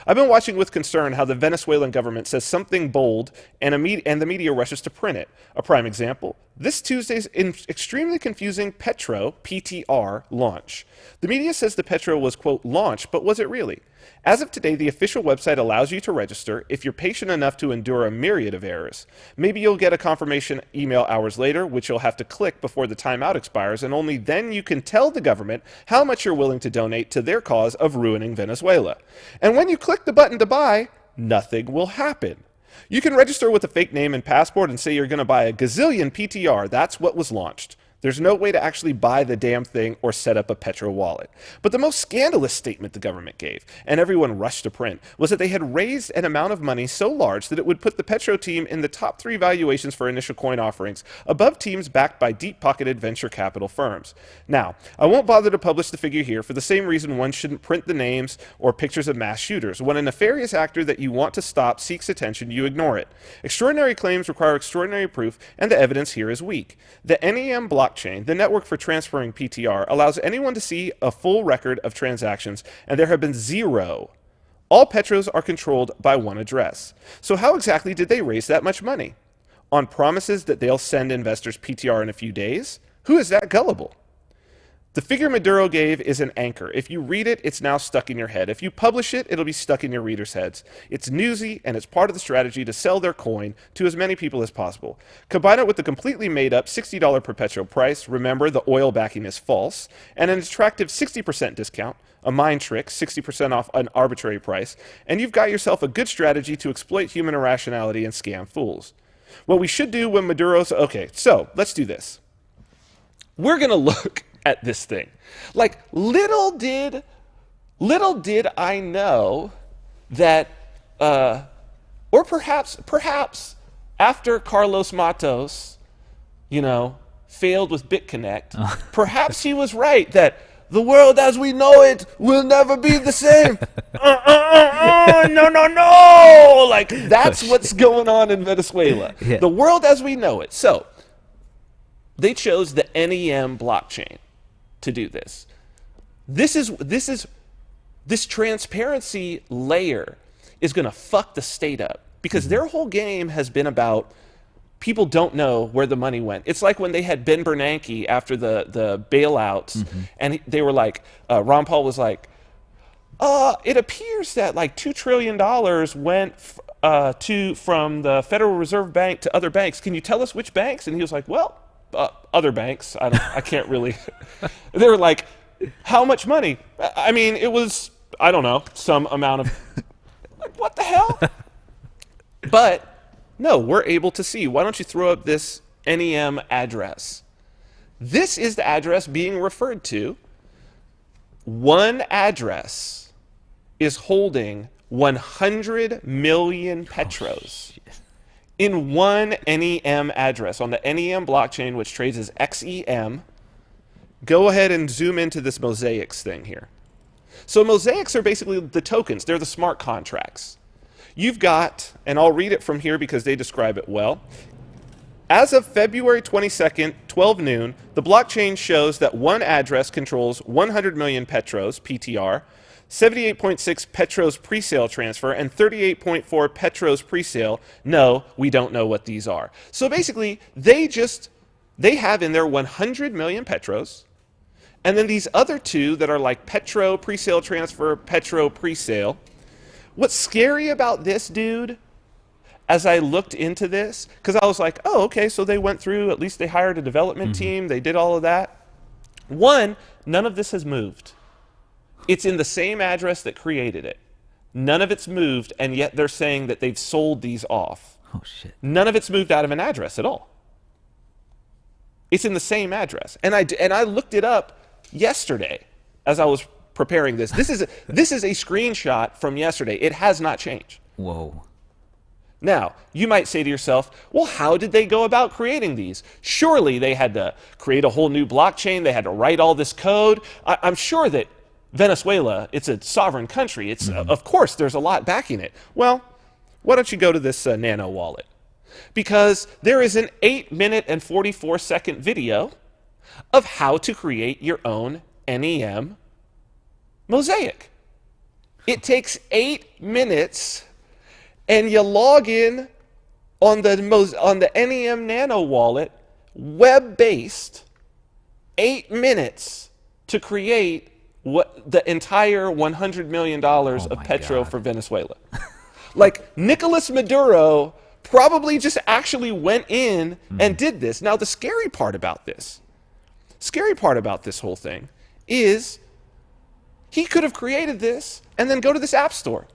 I've been watching with concern how the Venezuelan government says something bold and the media rushes to print it. A prime example, this Tuesday's extremely confusing Petro, PTR, launch. The media says the Petro was, quote, launched, but was it really? As of today, the official website allows you to register if you're patient enough to endure a myriad of errors. Maybe you'll get a confirmation email hours later, which you'll have to click before the timeout expires, and only then you can tell the government how much you're willing to donate to their cause of ruining Venezuela. And when you click the button to buy, nothing will happen. You can register with a fake name and passport and say you're going to buy a gazillion PTR. That's what was launched. There's no way to actually buy the damn thing or set up a Petro wallet. But the most scandalous statement the government gave, and everyone rushed to print, was that they had raised an amount of money so large that it would put the Petro team in the top 3 valuations for initial coin offerings, above teams backed by deep-pocketed venture capital firms. Now, I won't bother to publish the figure here for the same reason one shouldn't print the names or pictures of mass shooters. When a nefarious actor that you want to stop seeks attention, you ignore it. Extraordinary claims require extraordinary proof, and the evidence here is weak. The NEM blockchain, the network for transferring PTR, allows anyone to see a full record of transactions, and there have been 0. All Petros are controlled by one address. So how exactly did they raise that much money? On promises that they'll send investors PTR in a few days? Who is that gullible? The figure Maduro gave is an anchor. If you read it, it's now stuck in your head. If you publish it, it'll be stuck in your readers' heads. It's newsy, and it's part of the strategy to sell their coin to as many people as possible. Combine it with the completely made-up $60 perpetual price, remember the oil backing is false, and an attractive 60% discount, a mind trick, 60% off an arbitrary price, and you've got yourself a good strategy to exploit human irrationality and scam fools. What we should do when Maduro's... Okay, so let's do this. We're going to look at this thing. Like, little did Little did I know that, or perhaps after Carlos Matos, failed with BitConnect, perhaps he was right that the world as we know it will never be the same. No. Like, that's what's going on in Venezuela. Yeah. The world as we know it. So, they chose the NEM blockchain to do this. This transparency layer is going to fuck the state up because their whole game has been about people don't know where the money went. It's like when they had Ben Bernanke after the bailouts, and they were like, Ron Paul was like, it appears that like $2 trillion went from the Federal Reserve Bank to other banks. Can you tell us which banks? And he was like, well, other banks. I can't really. They were like, how much money? I mean, it was, I don't know, some amount of, like, what the hell? But no, we're able to see. Why don't you throw up this NEM address? This is the address being referred to. One address is holding 100 million petros in one NEM address on the NEM blockchain, which trades as XEM. Go ahead and zoom into this mosaics thing here. So mosaics are basically the tokens. They're the smart contracts. You've got, and I'll read it from here because they describe it well. As of February 22nd, 12 noon, the blockchain shows that one address controls 100 million petros, PTR, 78.6 petros presale transfer, and 38.4 petros presale. No, we don't know what these are. So basically, they have in there 100 million petros, and then these other two that are like petro presale transfer, petro presale. What's scary about this, dude, as I looked into this, because I was like, oh, okay, so they went through, at least they hired a development team, they did all of that. One, none of this has moved. It's in the same address that created it. None of it's moved, and yet they're saying that they've sold these off. Oh, shit. None of it's moved out of an address at all. It's in the same address. And I looked it up yesterday as I was preparing this. This is a screenshot from yesterday. It has not changed. Whoa. Now, you might say to yourself, well, how did they go about creating these? Surely they had to create a whole new blockchain. They had to write all this code. I'm sure that Venezuela, it's a sovereign country. It's of course, there's a lot backing it. Well, why don't you go to this Nano wallet? Because there is an 8-minute and 44-second video of how to create your own NEM mosaic. It takes 8 minutes, and you log in on the NEM Nano wallet, web-based, 8 minutes to create what the entire $100 million of petro for Venezuela. Like, Nicolas Maduro probably just actually went in and did this. Now, the scary part about this whole thing is he could have created this and then go to this app store.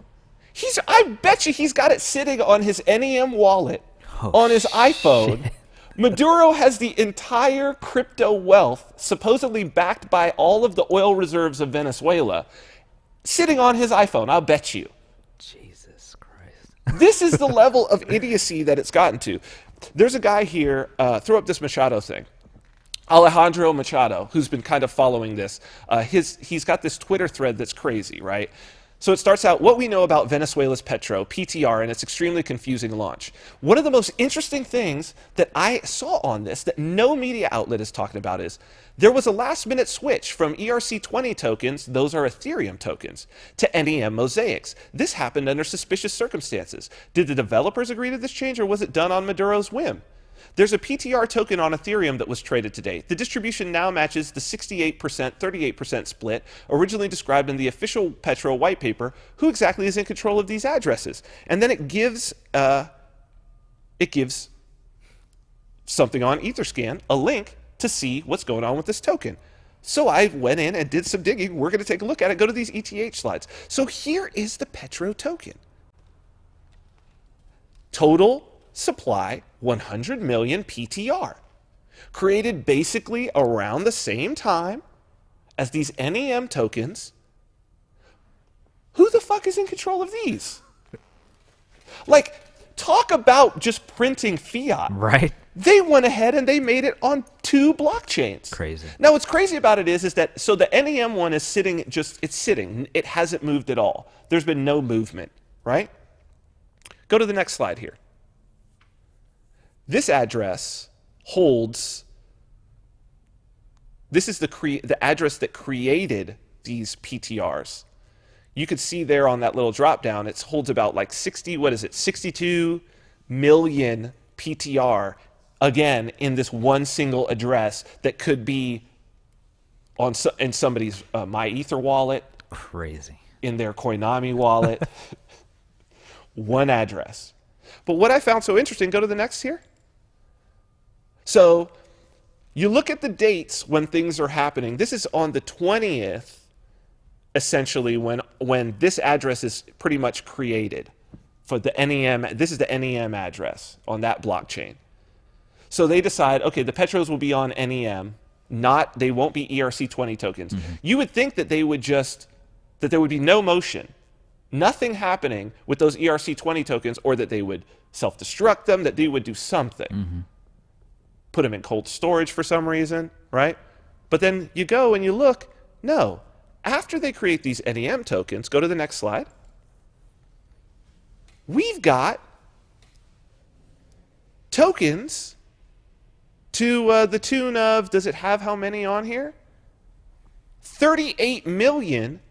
I bet you he's got it sitting on his NEM wallet on his iPhone. Maduro has the entire crypto wealth, supposedly backed by all of the oil reserves of Venezuela, sitting on his iPhone, I'll bet you. Jesus Christ. This is the level of idiocy that it's gotten to. There's a guy here, throw up this Machado thing. Alejandro Machado, who's been kind of following this. He's got this Twitter thread that's crazy, right? So it starts out, what we know about Venezuela's Petro, PTR, and its extremely confusing launch. One of the most interesting things that I saw on this that no media outlet is talking about is there was a last-minute switch from ERC20 tokens, those are Ethereum tokens, to NEM mosaics. This happened under suspicious circumstances. Did the developers agree to this change, or was it done on Maduro's whim? There's a PTR token on Ethereum that was traded today. The distribution now matches the 68%, 38% split originally described in the official Petro white paper. Who exactly is in control of these addresses? And then it gives something on Etherscan, a link to see what's going on with this token. So I went in and did some digging. We're going to take a look at it. Go to these ETH slides. So here is the Petro token. Total supply 100 million PTR, created basically around the same time as these NEM tokens, Who the fuck is in control of these? Like, talk about just printing fiat. Right? They went ahead and they made it on 2 blockchains. Crazy. Now, what's crazy about it is that, so the NEM one is sitting, it's sitting. It hasn't moved at all. There's been no movement, right? Go to the next slide here. This address holds, this is the address that created these PTRs. You could see there on that little drop down, it holds about like 62 million PTR, again, in this one single address that could be in somebody's MyEther wallet, Crazy. in their Koinami wallet. One address. But what I found so interesting, go to the next here. So you look at the dates when things are happening. This is on the 20th, essentially, when this address is pretty much created for the NEM. This is the NEM address on that blockchain. So they decide, okay, the Petros will be on NEM, they won't be ERC20 tokens. You would think that there would be no motion, nothing happening with those ERC20 tokens, or that they would self-destruct them, that they would do something. Put them in cold storage for some reason, right? But then you go and you look, no. After they create these NEM tokens, go to the next slide. We've got tokens to the tune of, does it have how many on here? 38 million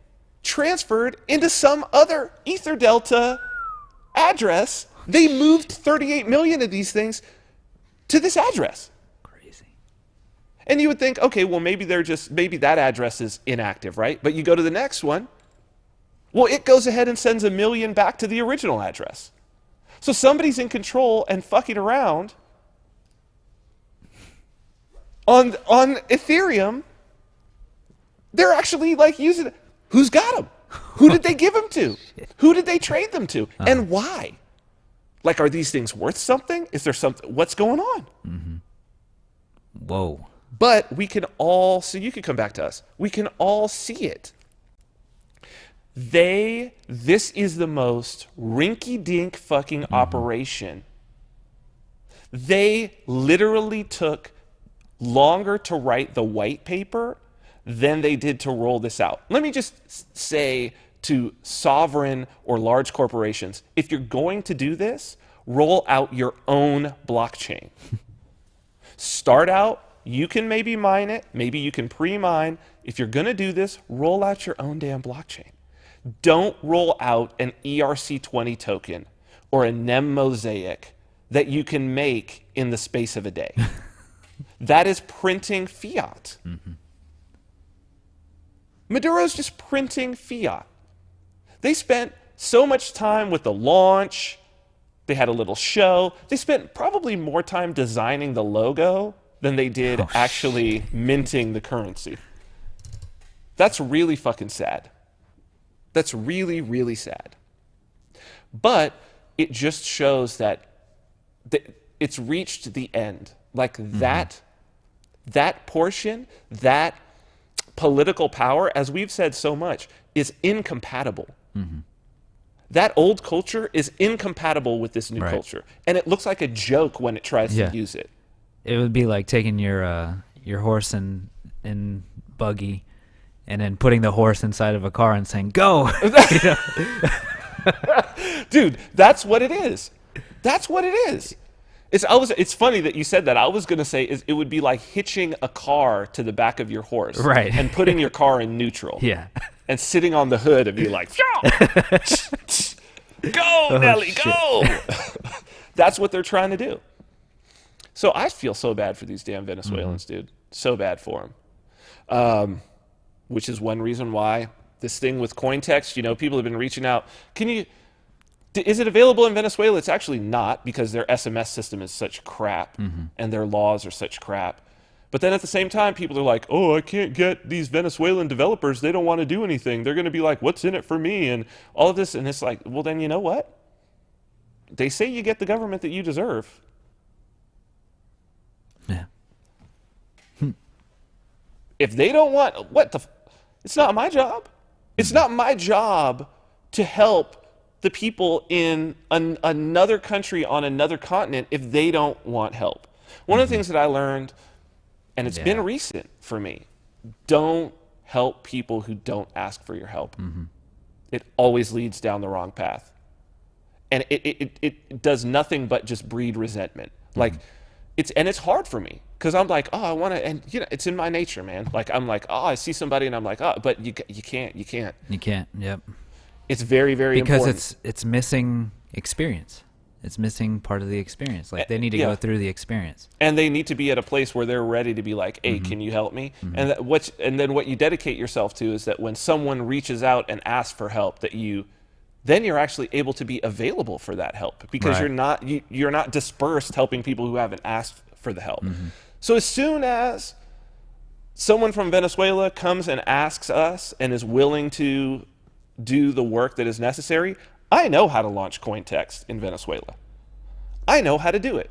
transferred into some other EtherDelta address. They moved 38 million of these things to this address. Crazy. And you would think, okay, well, maybe that address is inactive, right? But you go to the next one. Well, it goes ahead and sends 1 million back to the original address. So somebody's in control and fucking around on Ethereum. They're actually like using it. Who's got them? Who did they give them to? Who did they trade them to? And why? Like, are these things worth something? Is there something? What's going on? Whoa. But we can all, so you can come back to us. We can all see it. This is the most rinky-dink fucking operation. They literally took longer to write the white paper than they did to roll this out. Let me just say to sovereign or large corporations, if you're going to do this, roll out your own blockchain. Start out, you can maybe mine it, maybe you can pre-mine. If you're going to do this, roll out your own damn blockchain. Don't roll out an ERC20 token or a NEM mosaic that you can make in the space of a day. That is printing fiat. Maduro's just printing fiat. They spent so much time with the launch. They had a little show. They spent probably more time designing the logo than they did actually minting the currency. That's really fucking sad. That's really, really sad. But it just shows that it's reached the end. Like that portion, that political power, as we've said so much, is incompatible. That old culture is incompatible with this new culture. And it looks like a joke when it tries to use it. It would be like taking your horse and buggy and then putting the horse inside of a car and saying, go! Dude, that's what it is. That's what it is. It's funny that you said that. I was going to say it would be like hitching a car to the back of your horse. Right. And putting your car in neutral. Yeah. And sitting on the hood and be like, go, Nelly, go! That's what they're trying to do. So I feel so bad for these damn Venezuelans, dude. So bad for them. Which is one reason why this thing with Cointext, people have been reaching out. Is it available in Venezuela? It's actually not, because their SMS system is such crap and their laws are such crap. But then at the same time, people are like, oh, I can't get these Venezuelan developers. They don't want to do anything. They're going to be like, what's in it for me? And all of this. And it's like, well, then you know what? They say you get the government that you deserve. Yeah. If they don't want, it's not my job. It's not my job to help the people in another country on another continent if they don't want help. One of the things that I learned, and it's been recent for me, don't help people who don't ask for your help. It always leads down the wrong path. And it does nothing but just breed resentment. Like, it's hard for me because I'm like, oh, I want to, and it's in my nature, man. Like, I'm like, oh, I see somebody and I'm like, oh, but you can't. You can't. Yep. It's very, very important. Because it's missing experience. It's missing part of the experience. Like, they need to go through the experience. And they need to be at a place where they're ready to be like, hey, can you help me? And then what you dedicate yourself to is that when someone reaches out and asks for help, then you're actually able to be available for that help because you're not dispersed helping people who haven't asked for the help. So as soon as someone from Venezuela comes and asks us and is willing to do the work that is necessary, I know how to launch Cointext in Venezuela. I know how to do it.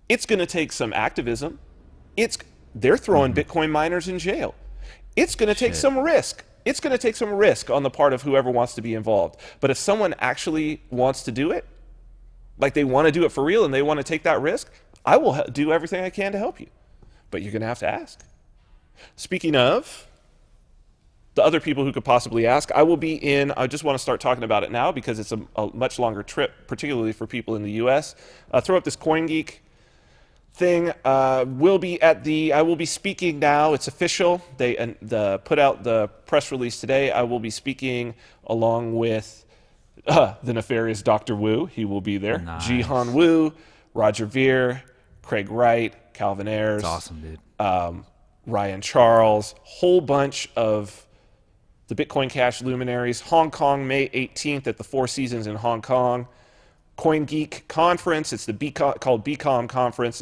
It's going to take some activism. They're throwing Bitcoin miners in jail. It's going to take some risk. It's going to take some risk on the part of whoever wants to be involved. But if someone actually wants to do it, like they want to do it for real and they want to take that risk, I will do everything I can to help you. But you're going to have to ask. Speaking of the other people who could possibly ask, I just want to start talking about it now because it's a much longer trip, particularly for people in the US. Throw up this CoinGeek thing. I will be speaking now. It's official. They put out the press release today. I will be speaking along with the nefarious Dr. Wu. He will be there. Nice. Jihan Wu, Roger Ver, Craig Wright, Calvin Ayers. That's awesome, dude. Ryan Charles, whole bunch of the Bitcoin Cash luminaries. Hong Kong, May 18th at the Four Seasons in Hong Kong. CoinGeek conference. It's called BCOM conference.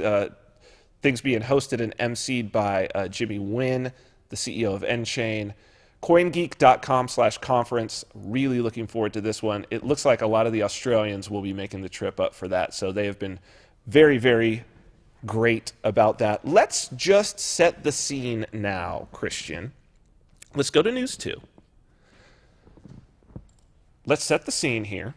Things being hosted and emceed by Jimmy Nguyen, the CEO of nChain. CoinGeek.com/conference. Really looking forward to this one. It looks like a lot of the Australians will be making the trip up for that. So they have been very, very great about that. Let's just set the scene now, Christian. Let's go to News 2. Let's set the scene here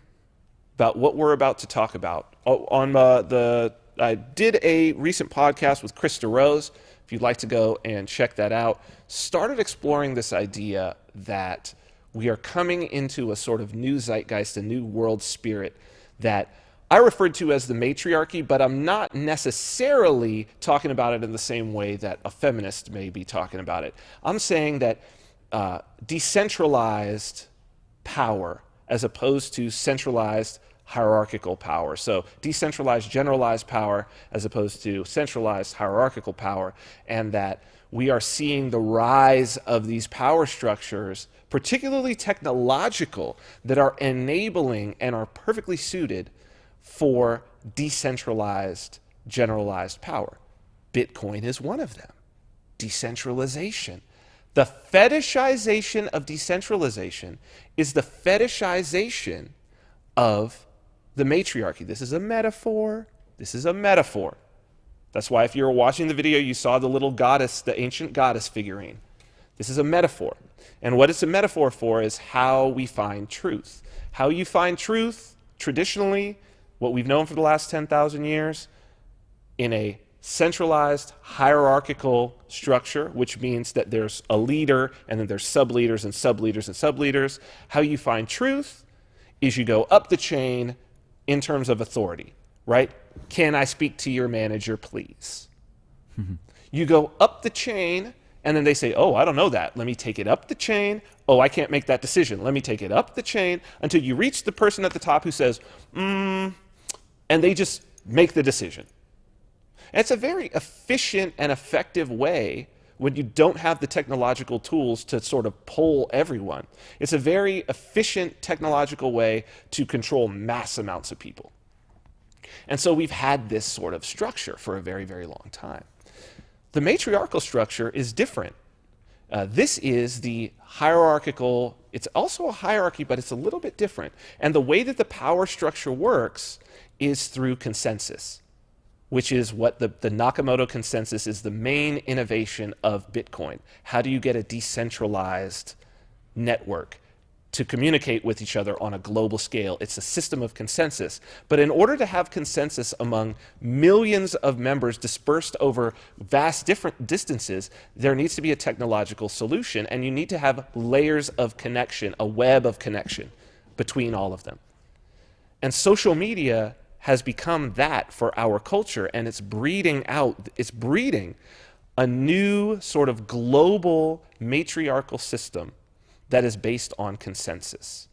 about what we're about to talk about. I did a recent podcast with Krista Rose. If you'd like to go and check that out, started exploring this idea that we are coming into a sort of new zeitgeist, a new world spirit that I referred to as the matriarchy, but I'm not necessarily talking about it in the same way that a feminist may be talking about it. I'm saying that decentralized power as opposed to centralized hierarchical power. So decentralized generalized power as opposed to centralized hierarchical power, and that we are seeing the rise of these power structures, particularly technological, that are enabling and are perfectly suited for decentralized generalized power. Bitcoin is one of them. Decentralization. The fetishization of decentralization is the fetishization of the matriarchy. This is a metaphor. This is a metaphor. That's why if you were watching the video, you saw the little goddess, the ancient goddess figurine. This is a metaphor. And what it's a metaphor for is how we find truth. How you find truth, traditionally, what we've known for the last 10,000 years, in a centralized hierarchical structure, which means that there's a leader and then there's sub-leaders and sub-leaders and sub-leaders. How you find truth is you go up the chain in terms of authority, right? Can I speak to your manager, please? You go up the chain and then they say, oh, I don't know that. Let me take it up the chain. Oh, I can't make that decision. Let me take it up the chain until you reach the person at the top who says, and they just make the decision. And it's a very efficient and effective way when you don't have the technological tools to sort of poll everyone. It's a very efficient technological way to control mass amounts of people. And so we've had this sort of structure for a very, very long time. The matriarchal structure is different. This is the hierarchical, it's also a hierarchy, but it's a little bit different. And the way that the power structure works is through consensus, which is what the Nakamoto consensus is, the main innovation of Bitcoin. How do you get a decentralized network? to communicate with each other on a global scale. It's a system of consensus. But in order to have consensus among millions of members dispersed over vast different distances, there needs to be a technological solution, and you need to have layers of connection, a web of connection between all of them. And social media has become that for our culture, and it's breeding a new sort of global matriarchal system that is based on consensus.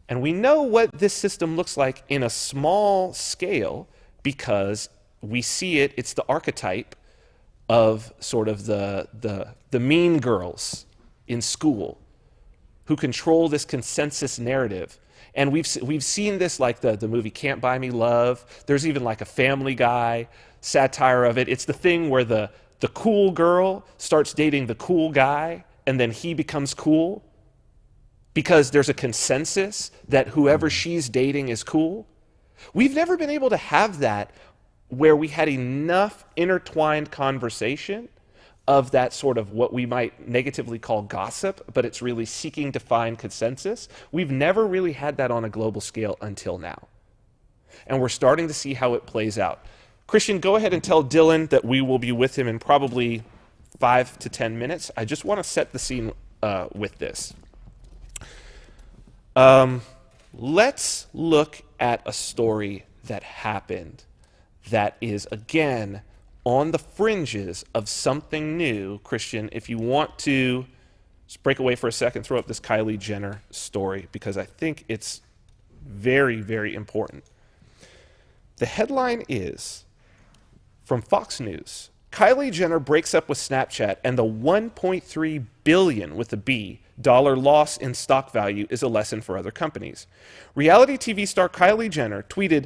And we know what this system looks like in a small scale because we see it, it's the archetype of sort of the mean girls in school who control this consensus narrative. And we've seen this like the movie Can't Buy Me Love. There's even like a Family Guy satire of it. It's the thing where the cool girl starts dating the cool guy, and then he becomes cool because there's a consensus that whoever she's dating is cool. We've never been able to have that where we had enough intertwined conversation of that sort of what we might negatively call gossip, but it's really seeking to find consensus. We've never really had that on a global scale until now. And we're starting to see how it plays out. Christian, go ahead and tell Dylan that we will be with him in probably 5 to 10 minutes. I just want to set the scene with this. Let's look at a story that happened that is, again, on the fringes of something new. Christian, if you want to just break away for a second, throw up this Kylie Jenner story, because I think it's very, very important. The headline is from Fox News: Kylie Jenner breaks up with Snapchat, and the $1.3 billion with a B dollar loss in stock value is a lesson for other companies. Reality TV star Kylie Jenner tweeted,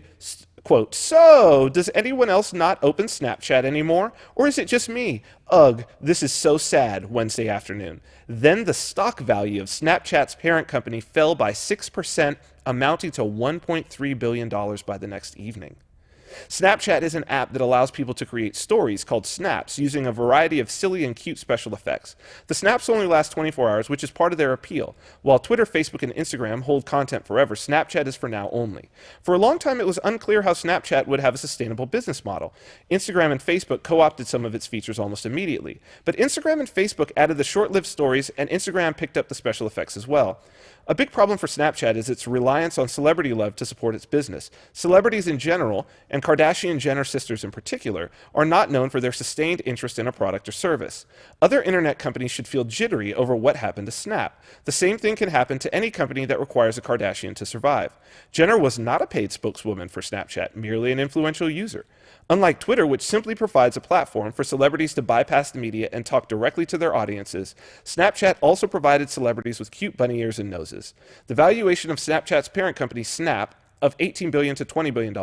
quote, "So, does anyone else not open Snapchat anymore? Or is it just me? Ugh, this is so sad," Wednesday afternoon. Then the stock value of Snapchat's parent company fell by 6%, amounting to $1.3 billion by the next evening. Snapchat is an app that allows people to create stories called snaps using a variety of silly and cute special effects. The snaps only last 24 hours, which is part of their appeal. While Twitter, Facebook, and Instagram hold content forever, Snapchat is for now only. For a long time, it was unclear how Snapchat would have a sustainable business model. Instagram and Facebook co-opted some of its features almost immediately. But Instagram and Facebook added the short-lived stories, and Instagram picked up the special effects as well. A big problem for Snapchat is its reliance on celebrity love to support its business. Celebrities in general, and Kardashian-Jenner sisters in particular, are not known for their sustained interest in a product or service. Other internet companies should feel jittery over what happened to Snap. The same thing can happen to any company that requires a Kardashian to survive. Jenner was not a paid spokeswoman for Snapchat, merely an influential user. Unlike Twitter, which simply provides a platform for celebrities to bypass the media and talk directly to their audiences, Snapchat also provided celebrities with cute bunny ears and noses. The valuation of Snapchat's parent company, Snap, of $18 billion to $20 billion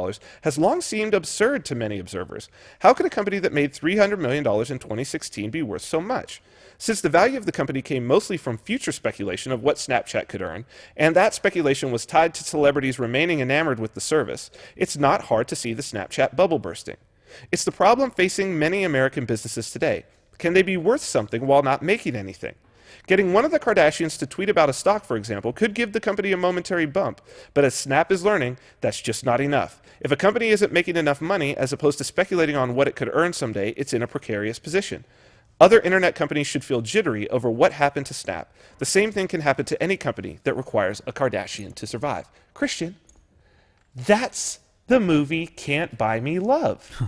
has long seemed absurd to many observers. How could a company that made $300 million in 2016 be worth so much? Since the value of the company came mostly from future speculation of what Snapchat could earn, and that speculation was tied to celebrities remaining enamored with the service, it's not hard to see the Snapchat bubble bursting. It's the problem facing many American businesses today. Can they be worth something while not making anything? Getting one of the Kardashians to tweet about a stock, for example, could give the company a momentary bump, but as Snap is learning, that's just not enough. If a company isn't making enough money, as opposed to speculating on what it could earn someday, it's in a precarious position. Other internet companies should feel jittery over what happened to Snap. The same thing can happen to any company that requires a Kardashian to survive. Christian, that's the movie Can't Buy Me Love.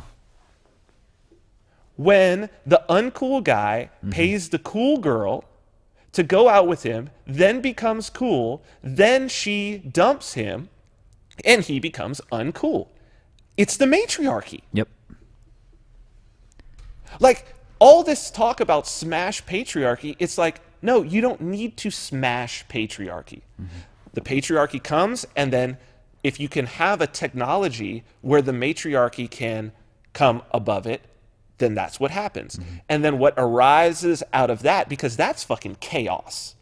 When the uncool guy pays the cool girl to go out with him, then becomes cool, then she dumps him, and he becomes uncool. It's the matriarchy. Yep. Like, all this talk about smash patriarchy, it's like, no, you don't need to smash patriarchy. The patriarchy comes, and then if you can have a technology where the matriarchy can come above it, then that's what happens. And then what arises out of that, because that's fucking chaos,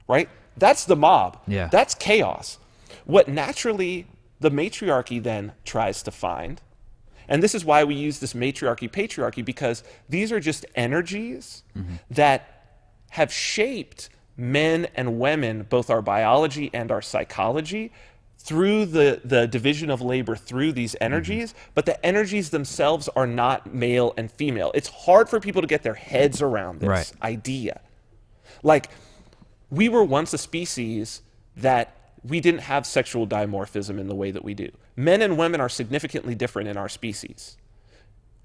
right? That's the mob. Yeah. That's chaos. What naturally the matriarchy then tries to find, and this is why we use this matriarchy, patriarchy, because these are just energies that have shaped men and women, both our biology and our psychology, through the division of labor through these energies, but the energies themselves are not male and female. It's hard for people to get their heads around this idea. Like, we were once a species that we didn't have sexual dimorphism in the way that we do. Men and women are significantly different in our species.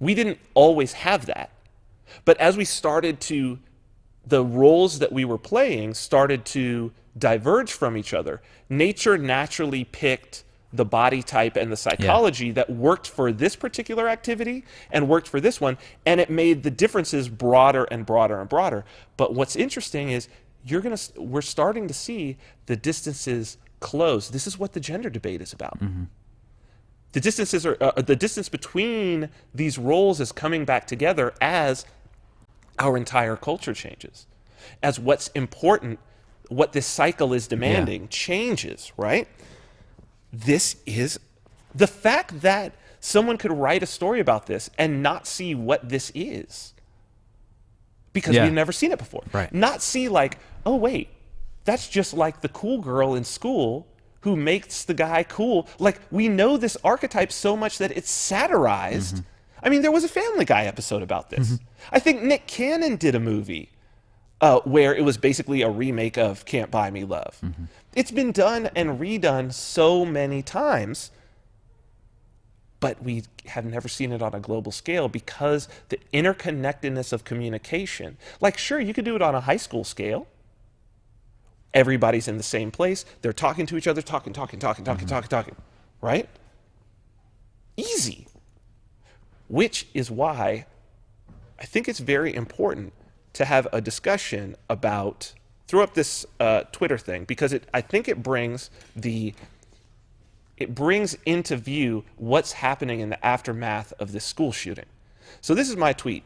We didn't always have that. But as we started to, the roles that we were playing started to diverge from each other, nature naturally picked the body type and the psychology that worked for this particular activity and worked for this one, and it made the differences broader and broader and broader. But what's interesting is we're starting to see the distances close. This is what the gender debate is about. The distances are the distance between these roles is coming back together as our entire culture changes, as what's important, what this cycle is demanding changes, right? This is the fact that someone could write a story about this and not see what this is, because we've never seen it before. Not see like, oh wait, that's just like the cool girl in school who makes the guy cool. Like, we know this archetype so much that it's satirized. I mean, there was a Family Guy episode about this. I think Nick Cannon did a movie where it was basically a remake of Can't Buy Me Love. It's been done and redone so many times, but we have never seen it on a global scale because the interconnectedness of communication. Like, sure, you could do it on a high school scale. Everybody's in the same place. They're talking to each other, talking, right? Easy. Which is why I think it's very important to have a discussion about, throw up this Twitter thing, because I think it brings into view what's happening in the aftermath of this school shooting. So this is my tweet.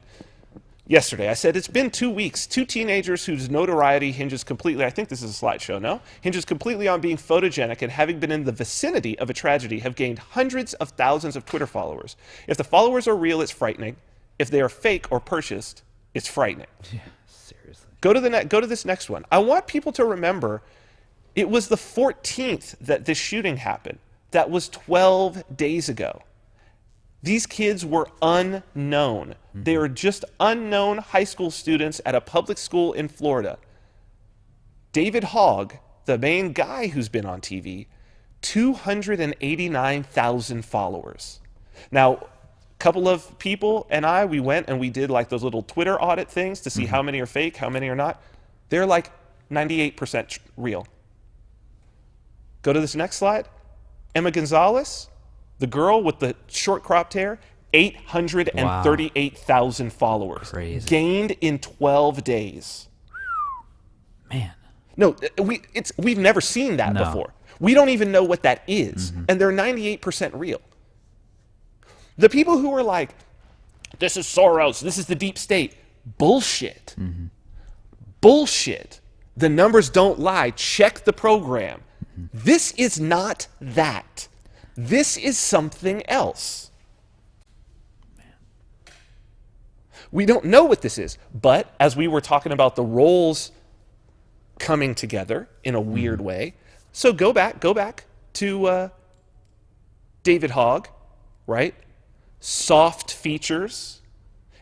Yesterday, I said, it's been 2 weeks. Two teenagers whose notoriety hinges completely, I think this is a slideshow, no? Hinges completely on being photogenic and having been in the vicinity of a tragedy have gained hundreds of thousands of Twitter followers. If the followers are real, it's frightening. If they are fake or purchased, it's frightening. Yeah, seriously. Go to this next one. I want people to remember it was the 14th that this shooting happened. That was 12 days ago. These kids were unknown. They were just unknown high school students at a public school in Florida. David Hogg, the main guy who's been on TV, 289,000 followers. Now, a couple of people and we went and we did like those little Twitter audit things to see how many are fake, how many are not. They're like 98% real. Go to this next slide. Emma Gonzalez, the girl with the short cropped hair, 838,000 followers. Crazy. Gained in 12 days. Man. No, we've never seen that before. We don't even know what that is. And they're 98% real. The people who are like, this is Soros, this is the deep state. Bullshit. Bullshit. The numbers don't lie. Check the program. This is not that. This is something else. We don't know what this is, but as we were talking about the roles coming together in a weird way, so go back to David Hogg, right? Soft features.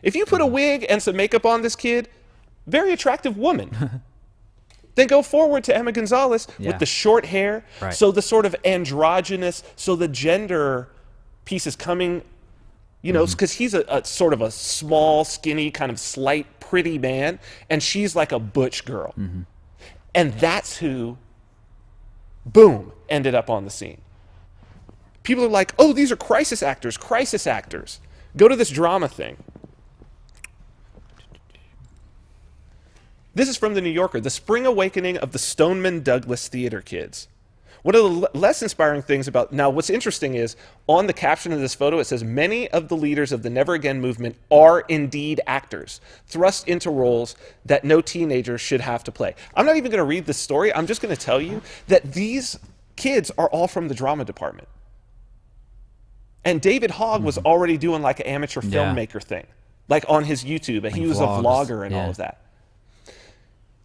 If you put a wig and some makeup on this kid, very attractive woman. Then go forward to Emma Gonzalez with the short hair. Right. So the sort of androgynous, so the gender piece is coming, you know, because he's a sort of a small, skinny, kind of slight, pretty man, and she's like a butch girl. And that's who, boom, ended up on the scene. People are like, oh, these are crisis actors. Go to this drama thing. This is from The New Yorker, the spring awakening of the Stoneman Douglas theater kids. One of the less inspiring things about, now what's interesting is, on the caption of this photo, it says, many of the leaders of the Never Again movement are indeed actors, thrust into roles that no teenager should have to play. I'm not even going to read this story. I'm just going to tell you that these kids are all from the drama department. And David Hogg was already doing like an amateur filmmaker thing, like on his YouTube, and he was a vlogger and all of that.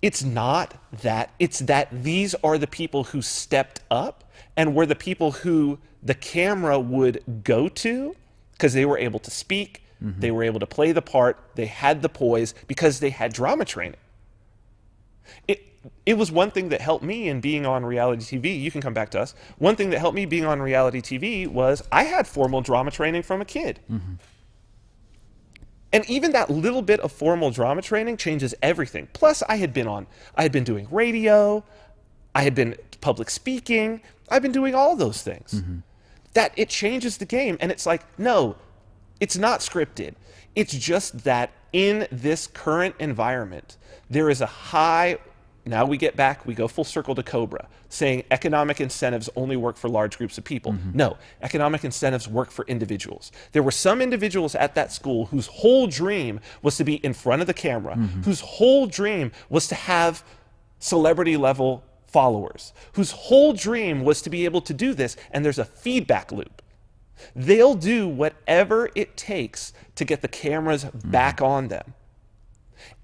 It's not that. It's that these are the people who stepped up and were the people who the camera would go to because they were able to speak, they were able to play the part, they had the poise because they had drama training. It was one thing that helped me in being on reality TV. You can come back to us. One thing that helped me being on reality TV was I had formal drama training from a kid. And even that little bit of formal drama training changes everything. Plus, I had been doing radio, I had been public speaking, I've been doing all those things. That it changes the game. And it's like, no, it's not scripted. It's just that in this current environment, there is a high. Now we go full circle to Cobra, saying economic incentives only work for large groups of people. No, economic incentives work for individuals. There were some individuals at that school whose whole dream was to be in front of the camera, whose whole dream was to have celebrity level followers, whose whole dream was to be able to do this, and there's a feedback loop. They'll do whatever it takes to get the cameras back on them.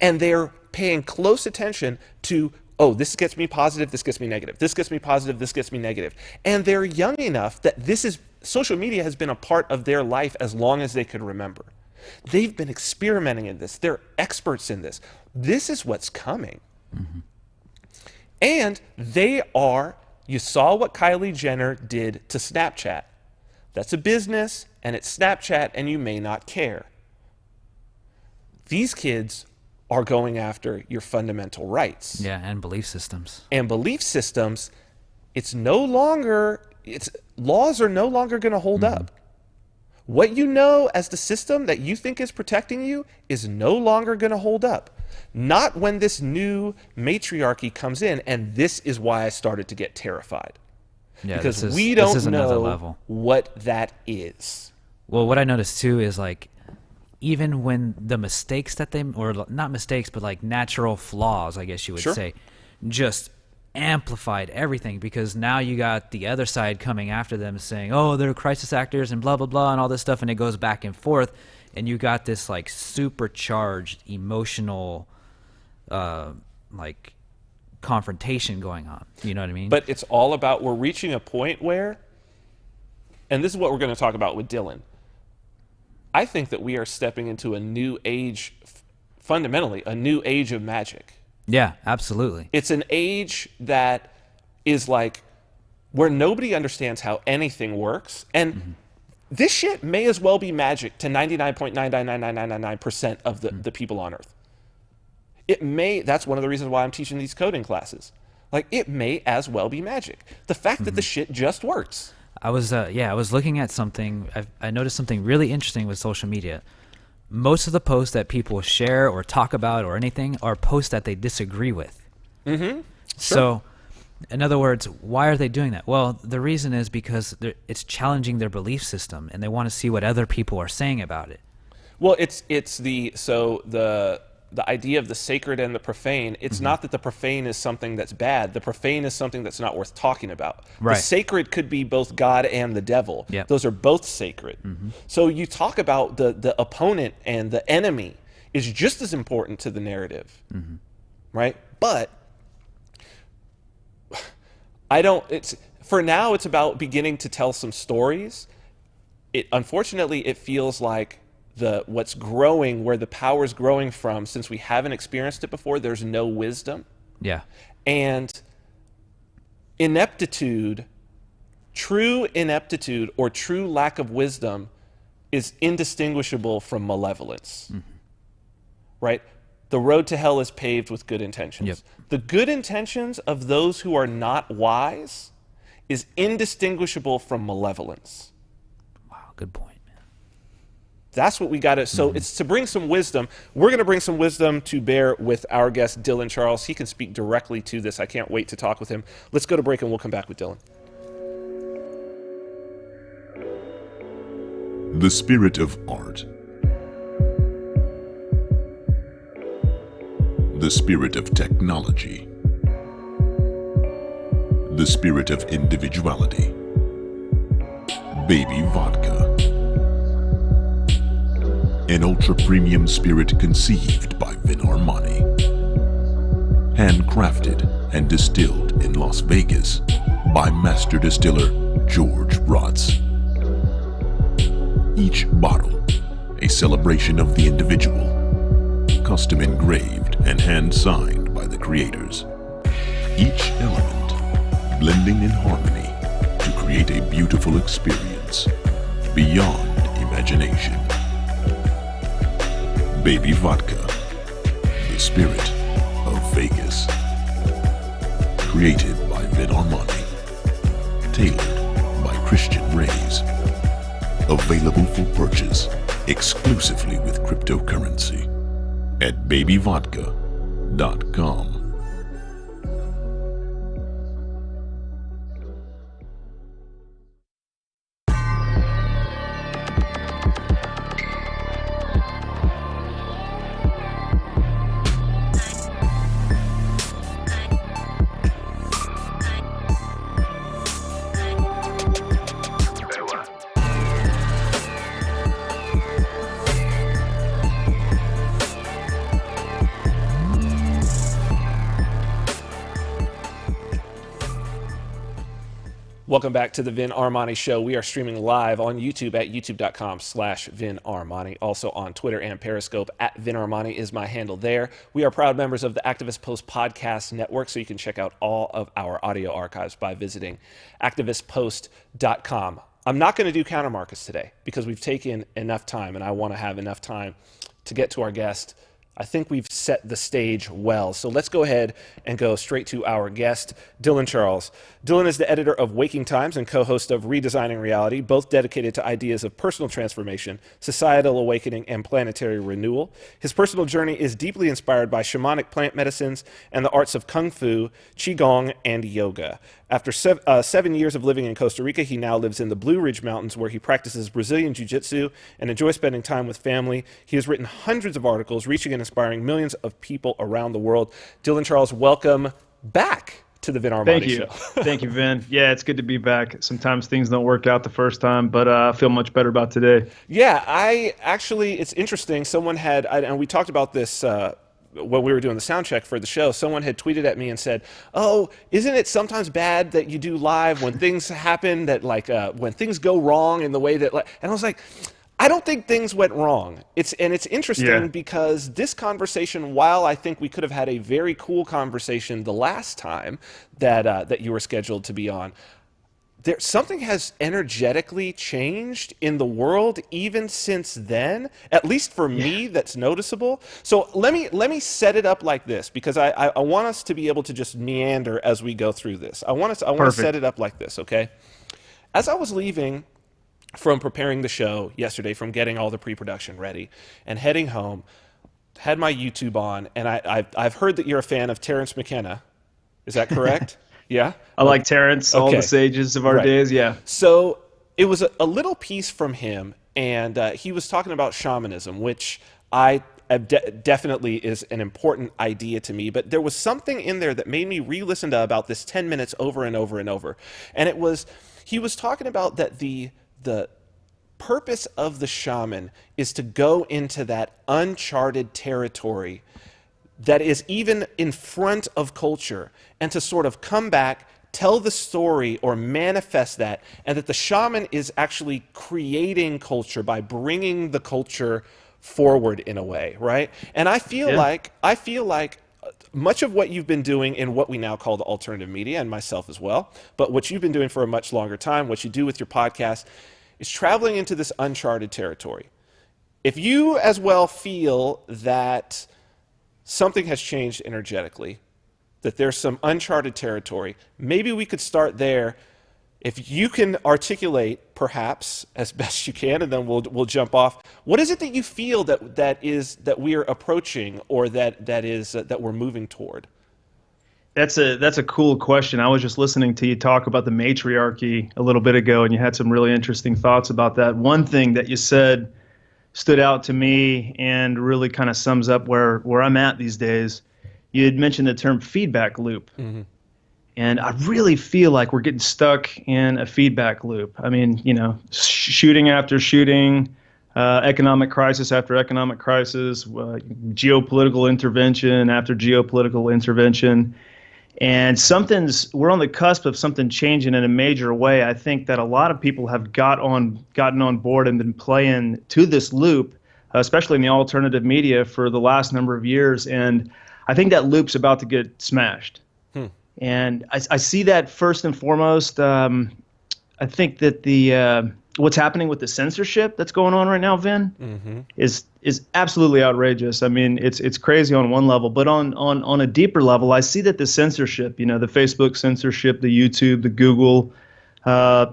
And they're paying close attention to, oh, this gets me positive, this gets me negative. This gets me positive, this gets me negative. And they're young enough that social media has been a part of their life as long as they could remember. They've been experimenting in this. They're experts in this. This is what's coming. And you saw what Kylie Jenner did to Snapchat. That's a business, and it's Snapchat, and you may not care. These kids are going after your fundamental rights. Yeah, and belief systems. And belief systems, laws are no longer going to hold up. What you know as the system that you think is protecting you is no longer going to hold up. Not when this new matriarchy comes in, and this is why I started to get terrified. Yeah, because we don't know level. What that is. Well, what I noticed too is like, even when the mistakes that or not mistakes, but like natural flaws, I guess you would say, just amplified everything, because now you got the other side coming after them saying, oh, they're crisis actors and blah, blah, blah, and all this stuff. And it goes back and forth. And you got this like supercharged emotional, like confrontation going on. You know what I mean? But it's all about, we're reaching a point where, and this is what we're going to talk about with Dylan. I think that we are stepping into a new age, fundamentally, a new age of magic. Yeah, absolutely. It's an age that is like where nobody understands how anything works. And this shit may as well be magic to 99.9999999% of the people on Earth. That's one of the reasons why I'm teaching these coding classes. Like, it may as well be magic. The fact that the shit just works. I was looking at something. I noticed something really interesting with social media. Most of the posts that people share or talk about or anything are posts that they disagree with. Sure. So, in other words, why are they doing that? Well, the reason is because it's challenging their belief system, and they want to see what other people are saying about it. Well, it's the idea of the sacred and the profane. It's not that the profane is something that's bad. The profane is something that's not worth talking about. Right. The sacred could be both God and the devil. Yep. Those are both sacred. So you talk about the opponent and the enemy is just as important to the narrative, right? But for now, it's about beginning to tell some stories. Unfortunately, it feels like what's growing, where the power's growing from, since we haven't experienced it before, there's no wisdom. Yeah. And ineptitude, true ineptitude or true lack of wisdom is indistinguishable from malevolence. Right? The road to hell is paved with good intentions. Yep. The good intentions of those who are not wise is indistinguishable from malevolence. Wow, good point. That's what we got to. So it's to bring some wisdom. We're going to bring some wisdom to bear with our guest, Dylan Charles. He can speak directly to this. I can't wait to talk with him. Let's go to break and we'll come back with Dylan. The spirit of art. The spirit of technology. The spirit of individuality. Baby vodka. An ultra-premium spirit conceived by Vin Armani. handcrafted and distilled in Las Vegas by master distiller George Rotz. Each bottle, a celebration of the individual, custom engraved and hand-signed by the creators. Each element blending in harmony to create a beautiful experience beyond imagination. Baby Vodka, the spirit of Vegas. Created by Vin Armani. Tailored by Christian Reyes. Available for purchase exclusively with cryptocurrency at babyvodka.com. Welcome back to the Vin Armani Show. We are streaming live on YouTube at youtube.com/Vin Armani. Also on Twitter and Periscope at Vin Armani is my handle there. We are proud members of the Activist Post Podcast Network, so you can check out all of our audio archives by visiting activistpost.com. I'm not going to do counter markets today because we've taken enough time, and I want to have enough time to get to our guest. I think we've set the stage well. So let's go ahead and go straight to our guest, Dylan Charles. Dylan is the editor of Waking Times and co-host of Redesigning Reality, both dedicated to ideas of personal transformation, societal awakening, and planetary renewal. His personal journey is deeply inspired by shamanic plant medicines and the arts of Kung Fu, Qigong, and yoga. After 7 years of living in Costa Rica, he now lives in the Blue Ridge Mountains, where he practices Brazilian Jiu-Jitsu and enjoys spending time with family. He has written hundreds of articles, reaching and inspiring millions of people around the world. Dylan Charles, welcome back to the Vin Armani Show. Thank you, Vin. Yeah, it's good to be back. Sometimes things don't work out the first time, but I feel much better about today. Yeah, it's interesting. Someone had, and we talked about this when we were doing the sound check for the show, someone had tweeted at me and said, "Oh, isn't it sometimes bad that you do live when things happen that when things go wrong in the way that," and I was like, I don't think things went wrong. It's interesting because this conversation, while I think we could have had a very cool conversation the last time that you were scheduled to be on, something has energetically changed in the world even since then, at least for me, that's noticeable. So let me set it up like this, because I want us to be able to just meander as we go through this. I want to set it up like this, okay? As I was leaving from preparing the show yesterday, from getting all the pre-production ready and heading home, had my YouTube on, and I've heard that you're a fan of Terence McKenna. Is that correct? Yeah? I like Terence, all the sages of our days, yeah. So it was a little piece from him, and he was talking about shamanism, which definitely is an important idea to me, but there was something in there that made me re-listen to about this 10 minutes over and over and over. And he was talking about that the purpose of the shaman is to go into that uncharted territory that is even in front of culture, and to sort of come back, tell the story or manifest that, and that the shaman is actually creating culture by bringing the culture forward in a way, right? And I feel like much of what you've been doing in what we now call the alternative media, and myself as well, but what you've been doing for a much longer time, what you do with your podcast, is traveling into this uncharted territory. If you as well feel that something has changed energetically, that there's some uncharted territory, maybe we could start there. If you can articulate, perhaps as best you can, and then we'll jump off. What is it that you feel that we are approaching, or that we're moving toward? That's a cool question. I was just listening to you talk about the matriarchy a little bit ago, and you had some really interesting thoughts about that. One thing that you said stood out to me and really kind of sums up where I'm at these days. You had mentioned the term feedback loop. Mm-hmm. And I really feel like we're getting stuck in a feedback loop. I mean, shooting after shooting, economic crisis after economic crisis, geopolitical intervention after geopolitical intervention. And we're on the cusp of something changing in a major way. I think that a lot of people have gotten on board and been playing to this loop, especially in the alternative media, for the last number of years. And I think that loop's about to get smashed. And I see that first and foremost. I think that what's happening with the censorship that's going on right now, Vin, is absolutely outrageous. I mean, it's crazy on one level, but on a deeper level, I see that the censorship, the Facebook censorship, the YouTube, the Google,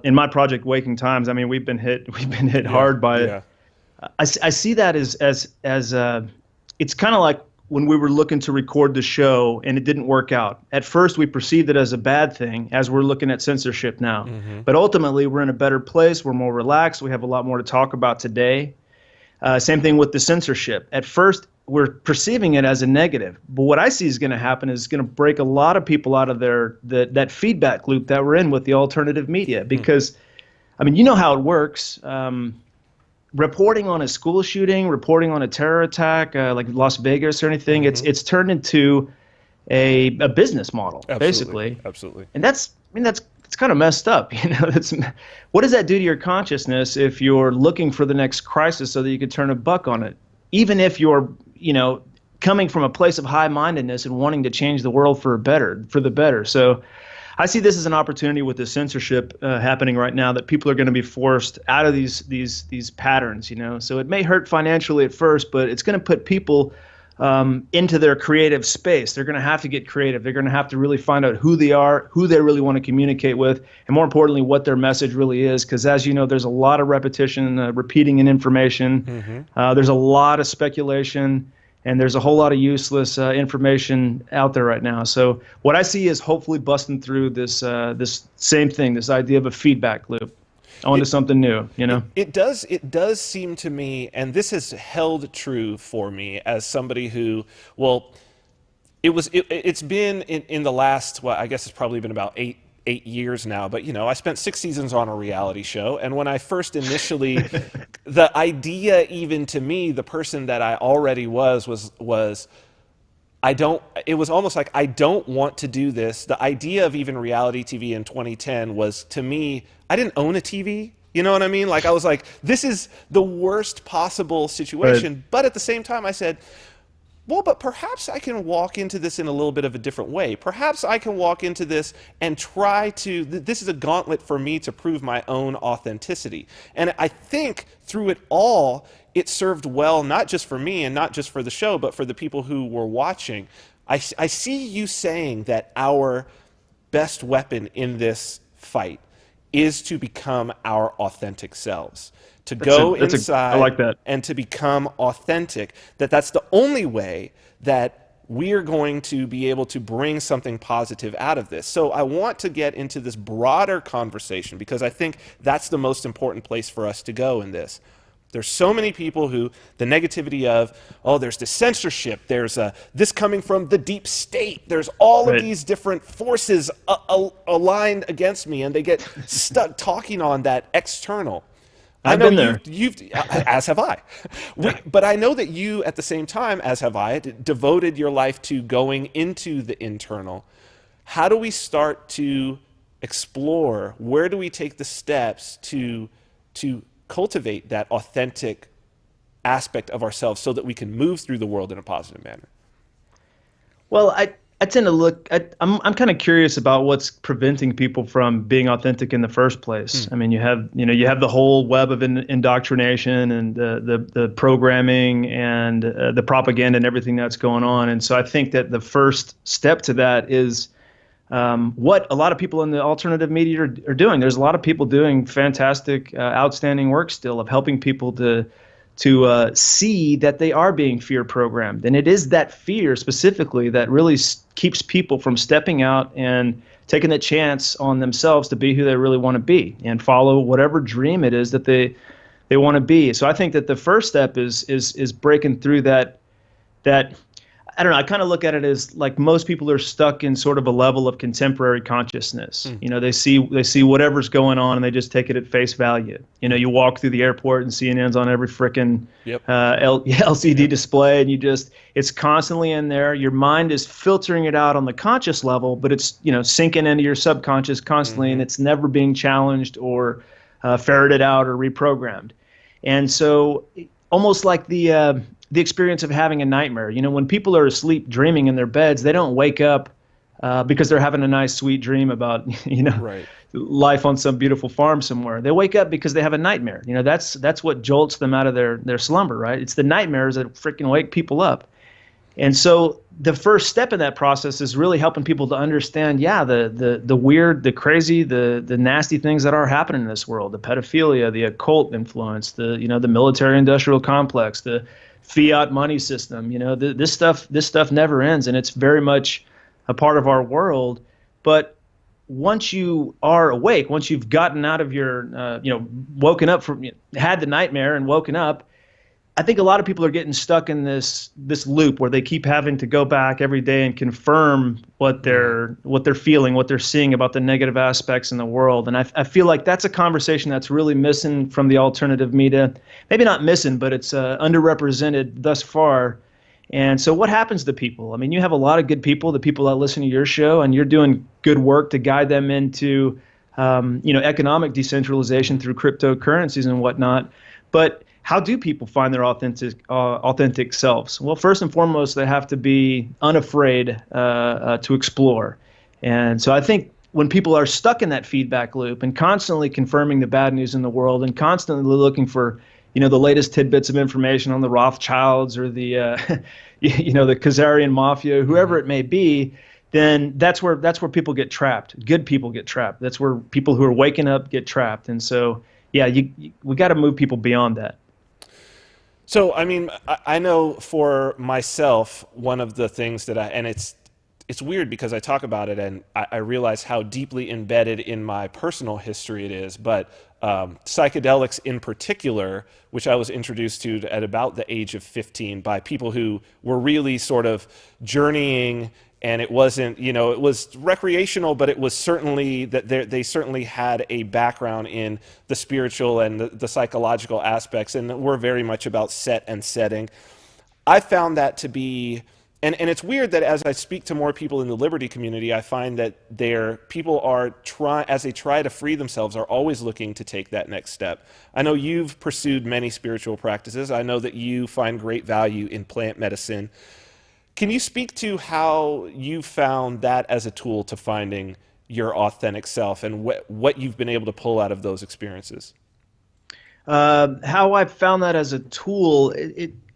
in my project Waking Times, I mean, we've been hit hard by it. I see that as it's kind of like when we were looking to record the show and it didn't work out. At first, we perceived it as a bad thing as we're looking at censorship now. But ultimately, we're in a better place. We're more relaxed. We have a lot more to talk about today. Same thing with the censorship. At first, we're perceiving it as a negative. But what I see is going to happen is it's going to break a lot of people out of that feedback loop that we're in with the alternative media. Because, I mean, you know how it works. Reporting on a school shooting, reporting on a terror attack, like Las Vegas or anything, it's turned into a business model, basically. Absolutely. And that's kind of messed up. What does that do to your consciousness if you're looking for the next crisis so that you could turn a buck on it? Even if you're, coming from a place of high-mindedness and wanting to change the world for the better. So I see this as an opportunity with the censorship happening right now, that people are going to be forced out of these patterns, So it may hurt financially at first, but it's going to put people into their creative space. They're going to have to get creative. They're going to have to really find out who they are, who they really want to communicate with, and more importantly, what their message really is. Because as you know, there's a lot of repetition, repeating in information. There's a lot of speculation. And there's a whole lot of useless information out there right now. So what I see is hopefully busting through this same thing, this idea of a feedback loop, onto something new. It does seem to me, and this has held true for me as somebody who, it's been in the last, I guess it's probably been about eight years now, but I spent 6 seasons on a reality show, and when I first initially, the idea, even to me, the person that I already was it was almost like, I don't want to do this. The idea of even reality TV in 2010 was, to me, I didn't own a TV. You know what I mean? Like, I was like, this is the worst possible situation. Right. But at the same time, I said, but perhaps I can walk into this in a little bit of a different way. Perhaps I can walk into this and try to, this is a gauntlet for me to prove my own authenticity. And I think through it all, it served well, not just for me and not just for the show, but for the people who were watching. I see you saying that our best weapon in this fight is to become our authentic selves. To go inside I like that. And to become authentic, that's the only way that we're going to be able to bring something positive out of this. So I want to get into this broader conversation because I think that's the most important place for us to go in this. There's so many people who, the negativity of, there's this censorship, there's this coming from the deep state, there's all of these different forces aligned against me, and they get stuck talking on that external. I've been there. As have I. But I know that you, at the same time, as have I, devoted your life to going into the internal. How do we start to explore? Where do we take the steps to cultivate that authentic aspect of ourselves so that we can move through the world in a positive manner? Well, I tend to look. I'm kind of curious about what's preventing people from being authentic in the first place. I mean, you have the whole web of indoctrination and the programming and the propaganda and everything that's going on. And so I think that the first step to that is what a lot of people in the alternative media are doing. There's a lot of people doing fantastic, outstanding work still of helping people to see that they are being fear programmed. And it is that fear specifically that really keeps people from stepping out and taking the chance on themselves to be who they really want to be and follow whatever dream it is that they want to be. So I think that the first step is breaking through that I don't know. I kind of look at it as like most people are stuck in sort of a level of contemporary consciousness. You know, they see whatever's going on and they just take it at face value. You know, you walk through the airport and CNN's on every frickin' LCD display, and it's constantly in there. Your mind is filtering it out on the conscious level, but it's, you know, sinking into your subconscious constantly, and it's never being challenged or ferreted out or reprogrammed. And so, almost like the experience of having a nightmare. You know, when people are asleep dreaming in their beds, they don't wake up because they're having a nice, sweet dream about, you know, life on some beautiful farm somewhere. They wake up because they have a nightmare. You know, that's what jolts them out of their slumber, right? It's the nightmares that freaking wake people up. And so the first step in that process is really helping people to understand, the weird, the crazy, the nasty things that are happening in this world, the pedophilia, the occult influence, the military industrial complex, the fiat money system. You know, this stuff never ends, and it's very much a part of our world. But once you are awake, once you've gotten out of your, woken up from, had the nightmare and woken up, I think a lot of people are getting stuck in this loop where they keep having to go back every day and confirm what they're feeling, what they're seeing about the negative aspects in the world. And I feel like that's a conversation that's really missing from the alternative media. Maybe not missing, but it's underrepresented thus far. And so what happens to people? I mean, you have a lot of good people, the people that listen to your show, and you're doing good work to guide them into economic decentralization through cryptocurrencies and whatnot. But how do people find their authentic selves? Well, first and foremost, they have to be unafraid to explore. And so I think when people are stuck in that feedback loop and constantly confirming the bad news in the world and constantly looking for, the latest tidbits of information on the Rothschilds or the, the Khazarian mafia, whoever it may be, then that's where people get trapped. Good people get trapped. That's where people who are waking up get trapped. And so, we got to move people beyond that. So, I mean, I know for myself, one of the things that and it's weird because I talk about it and I realize how deeply embedded in my personal history it is, but psychedelics in particular, which I was introduced to at about the age of 15 by people who were really sort of journeying. And it wasn't, it was recreational, but it was certainly that they certainly had a background in the spiritual and the psychological aspects, and were very much about set and setting. I found that to be, and it's weird that as I speak to more people in the liberty community, I find that people are as they try to free themselves, are always looking to take that next step. I know you've pursued many spiritual practices. I know that you find great value in plant medicine. Can you speak to how you found that as a tool to finding your authentic self and what you've been able to pull out of those experiences? How I found that as a tool,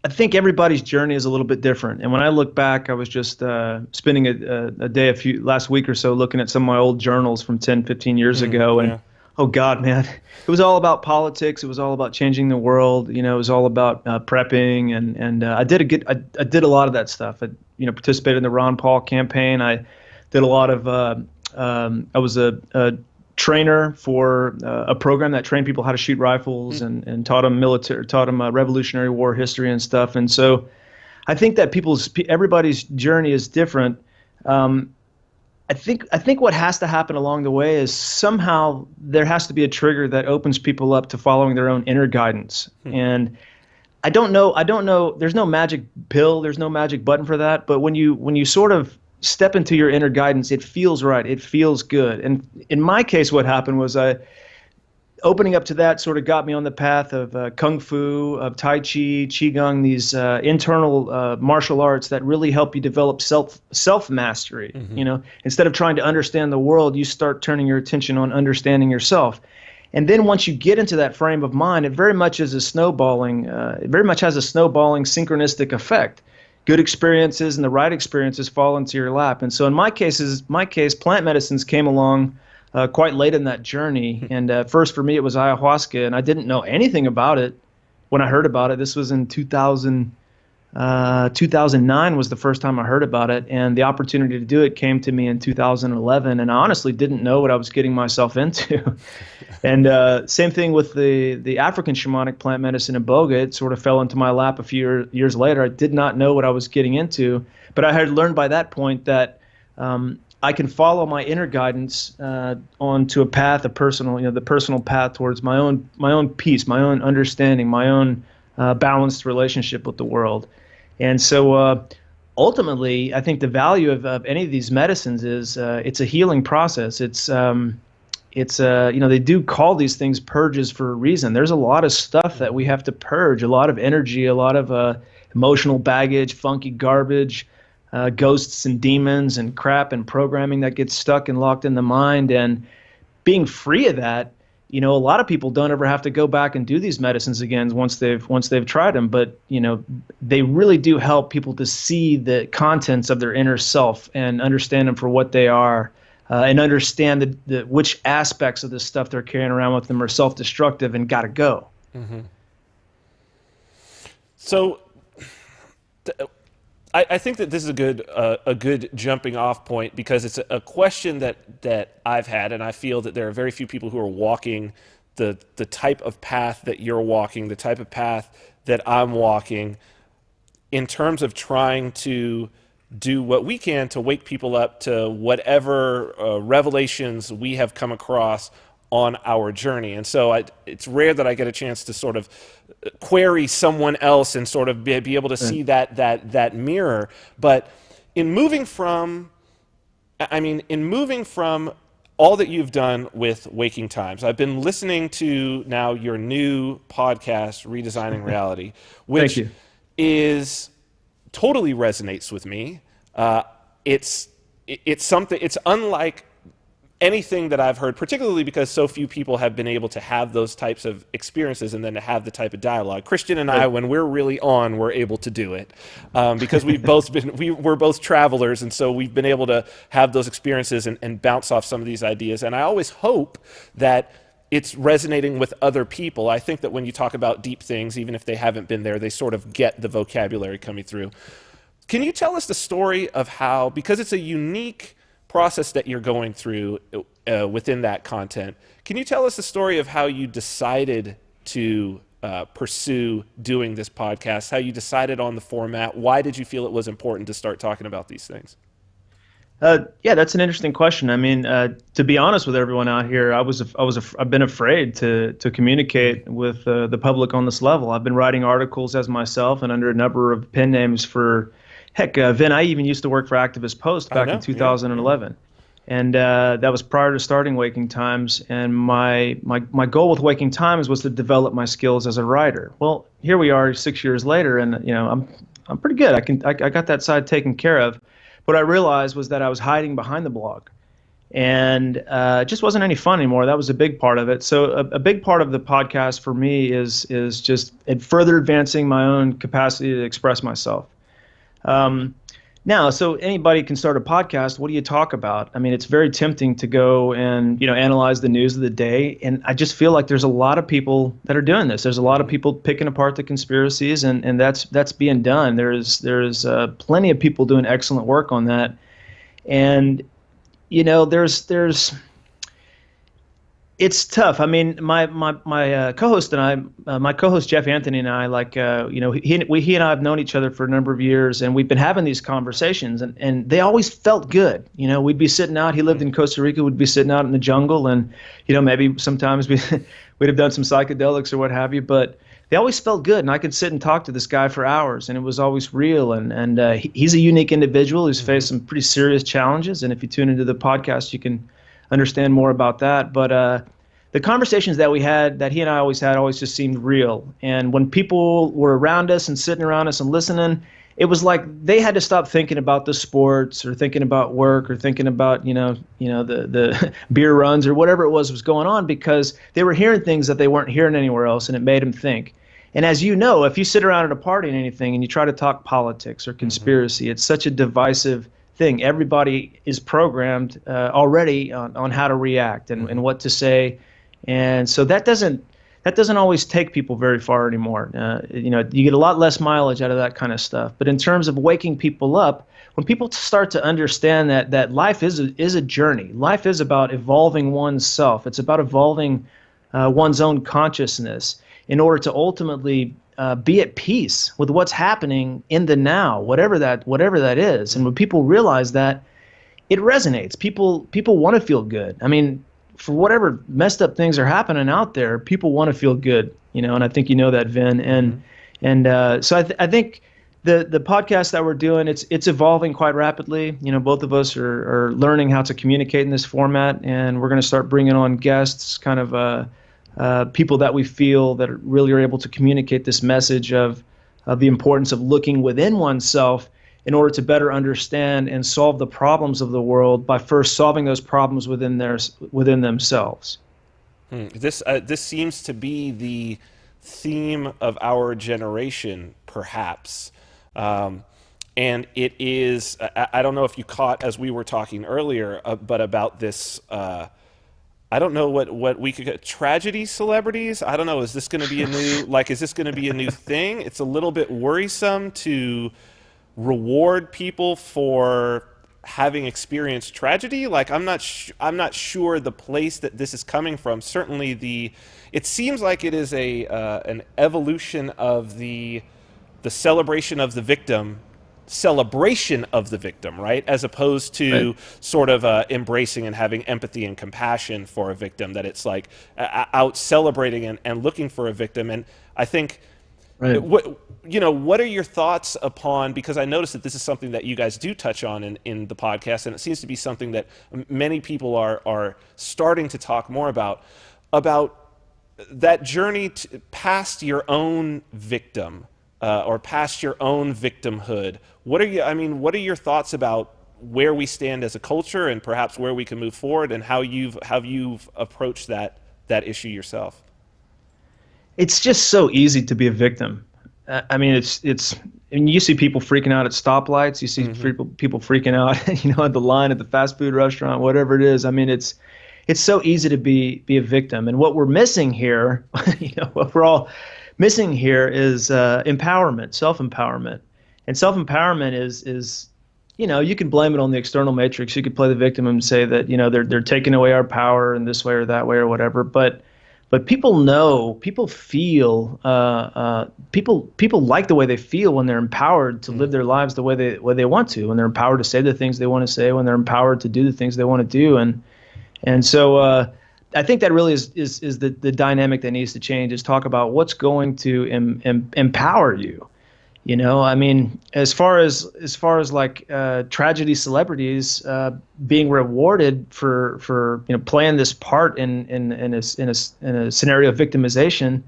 I think everybody's journey is a little bit different. And when I look back, I was just spending a day last week or so looking at some of my old journals from 10, 15 years ago. And oh God, man, it was all about politics. It was all about changing the world. It was all about prepping, and I did a lot of that stuff. I participated in the Ron Paul campaign. I did a lot of. I was a trainer for a program that trained people how to shoot rifles and taught them Revolutionary War history and stuff. And so, I think that everybody's journey is different. I think what has to happen along the way is somehow there has to be a trigger that opens people up to following their own inner guidance. And I don't know, there's no magic pill, there's no magic button for that, but when you sort of step into your inner guidance, it feels right, it feels good. And in my case, what happened was opening up to that sort of got me on the path of Kung Fu, of Tai Chi, Qigong, these internal martial arts that really help you develop self-mastery. Instead of trying to understand the world, you start turning your attention on understanding yourself. And then once you get into that frame of mind, it very much has a snowballing synchronistic effect. Good experiences and the right experiences fall into your lap. And so in my case, plant medicines came along quite late in that journey. And first for me, it was ayahuasca, and I didn't know anything about it when I heard about it. This was in 2000, 2009 was the first time I heard about it, and the opportunity to do it came to me in 2011, and I honestly didn't know what I was getting myself into. And same thing with the African shamanic plant medicine Iboga. It sort of fell into my lap a few years later. I did not know what I was getting into, but I had learned by that point that I can follow my inner guidance onto a path, the personal path towards my own peace, my own understanding, my own balanced relationship with the world. And so ultimately, I think the value of any of these medicines is it's a healing process. They do call these things purges for a reason. There's a lot of stuff that we have to purge, a lot of energy, a lot of emotional baggage, funky garbage, ghosts and demons and crap and programming that gets stuck and locked in the mind. And being free of that, a lot of people don't ever have to go back and do these medicines again once they've tried them. But they really do help people to see the contents of their inner self and understand them for what they are, and understand which aspects of this stuff they're carrying around with them are self-destructive and got to go. Mm-hmm. So I think that this is a good jumping off point, because it's a question that I've had, and I feel that there are very few people who are walking the type of path that you're walking, the type of path that I'm walking, in terms of trying to do what we can to wake people up to whatever revelations we have come across on our journey. And so it's rare that I get a chance to sort of query someone else and sort of be able to see that mirror. But in moving from all that you've done with Waking Times, I've been listening to now your new podcast, Redesigning Reality, which is totally resonates with me. It's something, it's unlike anything that I've heard, particularly because so few people have been able to have those types of experiences and then to have the type of dialogue. Christian and I, when we're really on, we're able to do it because we're both travelers, and so we've been able to have those experiences and bounce off some of these ideas. And I always hope that it's resonating with other people. I think that when you talk about deep things, even if they haven't been there, they sort of get the vocabulary coming through. Can you tell us the story of how, because it's a unique process that you're going through within that content, can you tell us the story of how you decided to pursue doing this podcast, how you decided on the format? Why did you feel it was important to start talking about these things? Yeah, that's an interesting question. I mean, to be honest with everyone out here, I've been afraid to communicate with the public on this level. I've been writing articles as myself and under a number of pen names for, heck, Vin, I even used to work for Activist Post back in 2011. Yeah. And that was prior to starting Waking Times. And my goal with Waking Times was to develop my skills as a writer. Well, here we are 6 years later, and I'm pretty good. I got that side taken care of. What I realized was that I was hiding behind the blog, and it just wasn't any fun anymore. That was a big part of it. So a big part of the podcast for me is just further advancing my own capacity to express myself. Now, so anybody can start a podcast. What do you talk about? I mean, it's very tempting to go and analyze the news of the day, and I just feel like there's a lot of people that are doing this. There's a lot of people picking apart the conspiracies, and that's being done. There's plenty of people doing excellent work on that, and there's it's tough. I mean, my co-host and I, my co-host Jeff Anthony and I, he and I have known each other for a number of years, and we've been having these conversations, and they always felt good. We'd be sitting out. He lived in Costa Rica. We'd be sitting out in the jungle, and maybe sometimes we'd have done some psychedelics or what have you, but they always felt good, and I could sit and talk to this guy for hours, and it was always real. And he's a unique individual who's faced some pretty serious challenges, and if you tune into the podcast, you can understand more about that. But the conversations that we had, that he and I always had, always just seemed real. And when people were around us and sitting around us and listening, it was like they had to stop thinking about the sports or thinking about work or thinking about the beer runs or whatever it was going on, because they were hearing things that they weren't hearing anywhere else, and it made them think. And as you know, if you sit around at a party and anything and you try to talk politics or conspiracy, it's such a divisive thing. Everybody is programmed already on how to react and what to say. And so that doesn't that doesn't always take people very far anymore. You get a lot less mileage out of that kind of stuff. But in terms of waking people up, when people start to understand that life is a journey, life is about evolving oneself. It's about evolving one's own consciousness in order to ultimately be at peace with what's happening in the now, whatever that is. And when people realize that, it resonates. People want to feel good. I mean, for whatever messed up things are happening out there, people want to feel good, and I think you know that, Vin. And so I think the podcast that we're doing, it's evolving quite rapidly. Both of us are learning how to communicate in this format, and we're going to start bringing on guests, kind of people that we feel that really are able to communicate this message of the importance of looking within oneself in order to better understand and solve the problems of the world by first solving those problems within themselves. This seems to be the theme of our generation, perhaps. And it is, I don't know if you caught as we were talking earlier, but about this, I don't know what we could get, tragedy celebrities. I don't know. Is this going to be is this going to be a new thing? It's a little bit worrisome to reward people for having experienced tragedy. I'm not sure the place that this is coming from. Certainly it seems like it is an evolution of the celebration of the victim, right? As opposed to sort of embracing and having empathy and compassion for a victim, that it's like out celebrating and looking for a victim. And I think, right. What are your thoughts upon, because I noticed that this is something that you guys do touch on in the podcast, and it seems to be something that many people are starting to talk more about that journey past your own victim or past your own victimhood. What are your thoughts about where we stand as a culture and perhaps where we can move forward, and how you've approached that issue yourself? It's just so easy to be a victim. I mean, you see people freaking out at stoplights. You see people freaking out, at the line at the fast food restaurant, whatever it is. I mean, it's so easy to be a victim. And what we're missing here, what we're all missing here is empowerment, self-empowerment. And self-empowerment is you can blame it on the external matrix. You could play the victim and say that, they're taking away our power in this way or that way or whatever. But people know, people feel, people like the way they feel when they're empowered to live their lives the way they want to, when they're empowered to say the things they want to say, when they're empowered to do the things they want to do. And so I think that really is the dynamic that needs to change, is talk about what's going to empower you. I mean, as far as like tragedy celebrities being rewarded for playing this part in a scenario of victimization,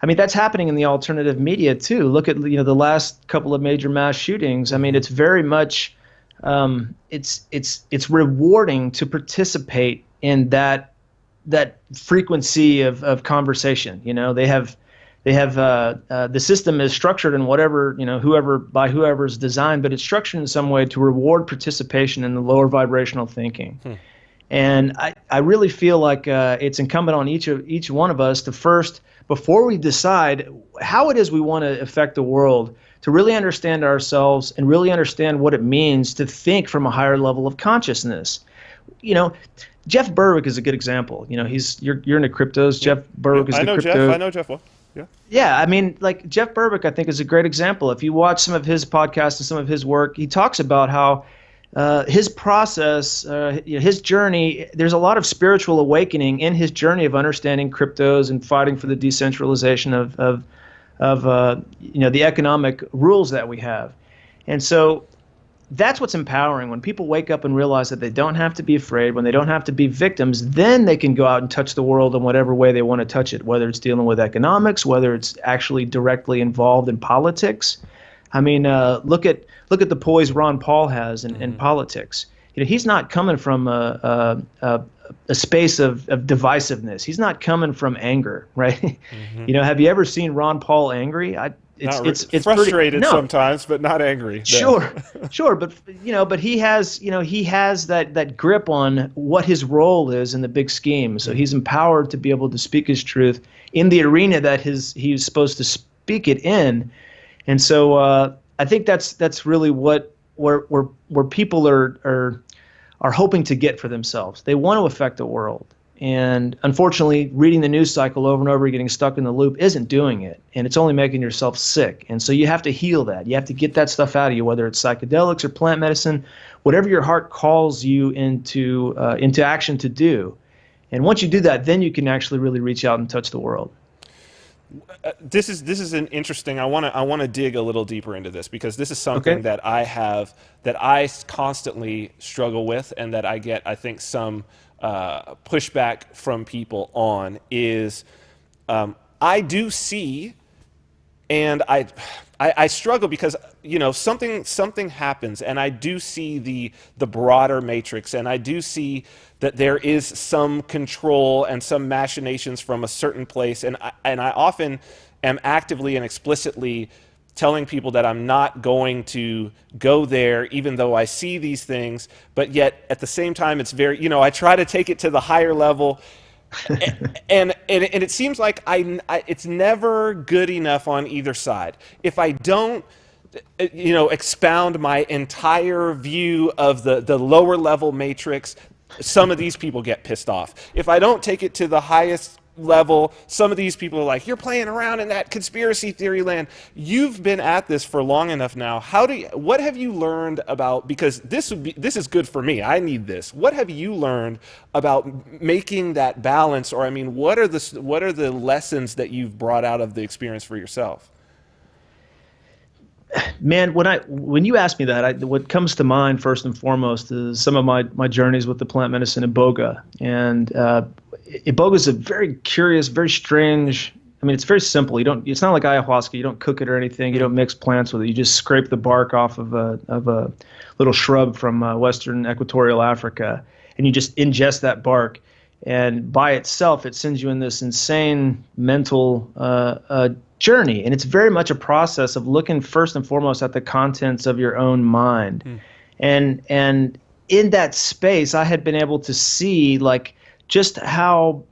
I mean, that's happening in the alternative media too. Look at the last couple of major mass shootings. I mean, it's very much it's rewarding to participate in that frequency of conversation. They have the system is structured in whatever, whoever's designed, but it's structured in some way to reward participation in the lower vibrational thinking. And I really feel like it's incumbent on each one of us to first, before we decide how it is we want to affect the world, to really understand ourselves and really understand what it means to think from a higher level of consciousness. Jeff Berwick is a good example. You're into cryptos. Jeff Berwick is the crypto. I know Jeff well. Yeah. Yeah, I mean, like Jeff Berwick, I think, is a great example. If you watch some of his podcasts and some of his work, he talks about how his process, his journey, there's a lot of spiritual awakening in his journey of understanding cryptos and fighting for the decentralization of the economic rules that we have. And so that's what's empowering. When people wake up and realize that they don't have to be afraid, when they don't have to be victims, then they can go out and touch the world in whatever way they want to touch it, whether it's dealing with economics, whether it's actually directly involved in politics. I mean, look at the poise Ron Paul has in politics. He's not coming from a space of divisiveness. He's not coming from anger, right? Have you ever seen Ron Paul angry? it's frustrated pretty, no, sometimes, but not angry. No. Sure, but he has that grip on what his role is in the big scheme. So he's empowered to be able to speak his truth in the arena that he's supposed to speak it in. And so I think that's really where people are hoping to get for themselves. They want to affect the world. And unfortunately, reading the news cycle over and over, getting stuck in the loop isn't doing it. And it's only making yourself sick. And so you have to heal that. You have to get that stuff out of you, whether it's psychedelics or plant medicine, whatever your heart calls you into action to do. And once you do that, then you can actually really reach out and touch the world. This is an interesting. I want to dig a little deeper into this, because this is something that I constantly struggle with, and that I get, I think, some pushback from people on is I do see, and I struggle because something happens, and I do see the broader matrix, and I do see that there is some control and some machinations from a certain place, and I often am actively and explicitly telling people that I'm not going to go there, even though I see these things. But yet, at the same time, it's very, I try to take it to the higher level, and it seems like it's never good enough on either side. If I don't, expound my entire view of the lower level matrix, some of these people get pissed off. If I don't take it to the highest level, some of these people are like, you're playing around in that conspiracy theory land. You've been at this for long enough now. What have you learned about, because this is good for me, I need this. What have you learned about making that balance? Or what are the lessons that you've brought out of the experience for yourself? Man, when you ask me that, what comes to mind first and foremost is some of my journeys with the plant medicine Iboga. And Iboga is a very curious, very strange. It's very simple. It's not like ayahuasca. You don't cook it or anything. You don't mix plants with it. You just scrape the bark off of a little shrub from Western Equatorial Africa, and you just ingest that bark. And by itself, it sends you in this insane mental journey. And it's very much a process of looking first and foremost at the contents of your own mind. And in that space, I had been able to see just how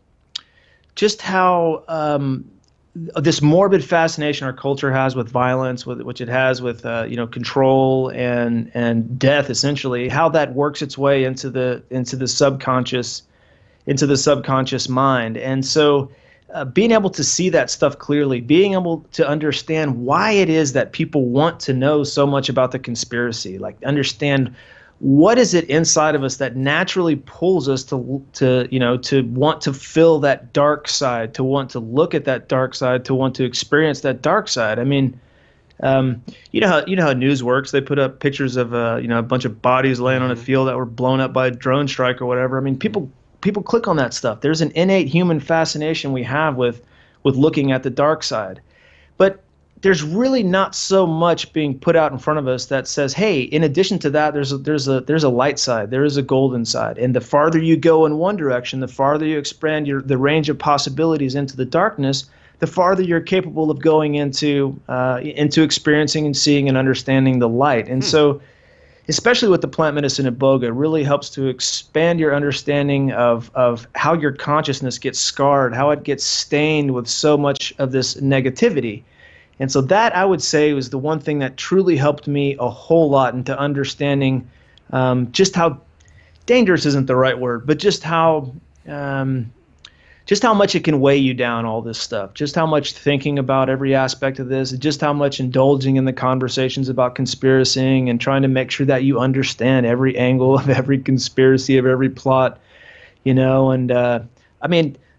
this morbid fascination our culture has with violence, which it has with control and death, essentially, how that works its way into the subconscious mind. And so being able to see that stuff clearly, being able to understand why it is that people want to know so much about the conspiracy, understand what is it inside of us that naturally pulls us to want to feel that dark side, to want to look at that dark side, to want to experience that dark side. You know how news works. They put up pictures of a bunch of bodies laying on a field that were blown up by a drone strike or whatever. People click on that stuff. There's an innate human fascination we have with looking at the dark side. But there's really not so much being put out in front of us that says, hey, in addition to that, there's a light side, there is a golden side. And the farther you go in one direction, the farther you expand the range of possibilities into the darkness, the farther you're capable of going into experiencing and seeing and understanding the light. And so, especially with the plant medicine Iboga, it really helps to expand your understanding of how your consciousness gets scarred, how it gets stained with so much of this negativity. And so that, I would say, was the one thing that truly helped me a whole lot into understanding just how dangerous isn't the right word, but just how much it can weigh you down, all this stuff, just how much thinking about every aspect of this, just how much indulging in the conversations about conspiracying and trying to make sure that you understand every angle of every conspiracy, of every plot, and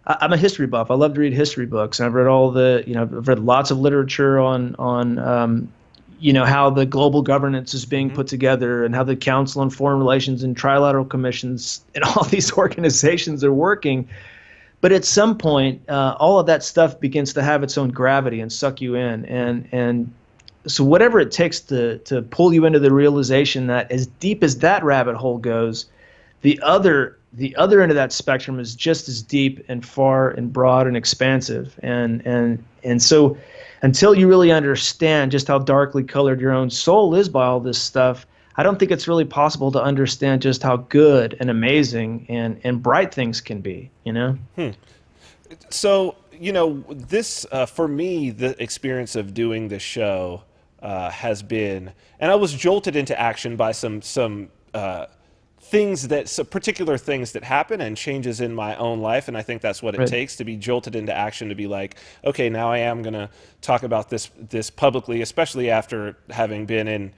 I'm a history buff. I love to read history books. And I've read I've read lots of literature on how the global governance is being put together and how the Council on Foreign Relations and Trilateral Commissions and all these organizations are working. But at some point, all of that stuff begins to have its own gravity and suck you in. And so whatever it takes to pull you into the realization that as deep as that rabbit hole goes, the other end of that spectrum is just as deep and far and broad and expansive. And so until you really understand just how darkly colored your own soul is by all this stuff, I don't think it's really possible to understand just how good and amazing and bright things can be, you know? So, this, for me, the experience of doing this show has been, and I was jolted into action by some particular things that happen and changes in my own life. And I think that's what it takes to be jolted into action, to be like, okay, now I am going to talk about this publicly, especially after having been in,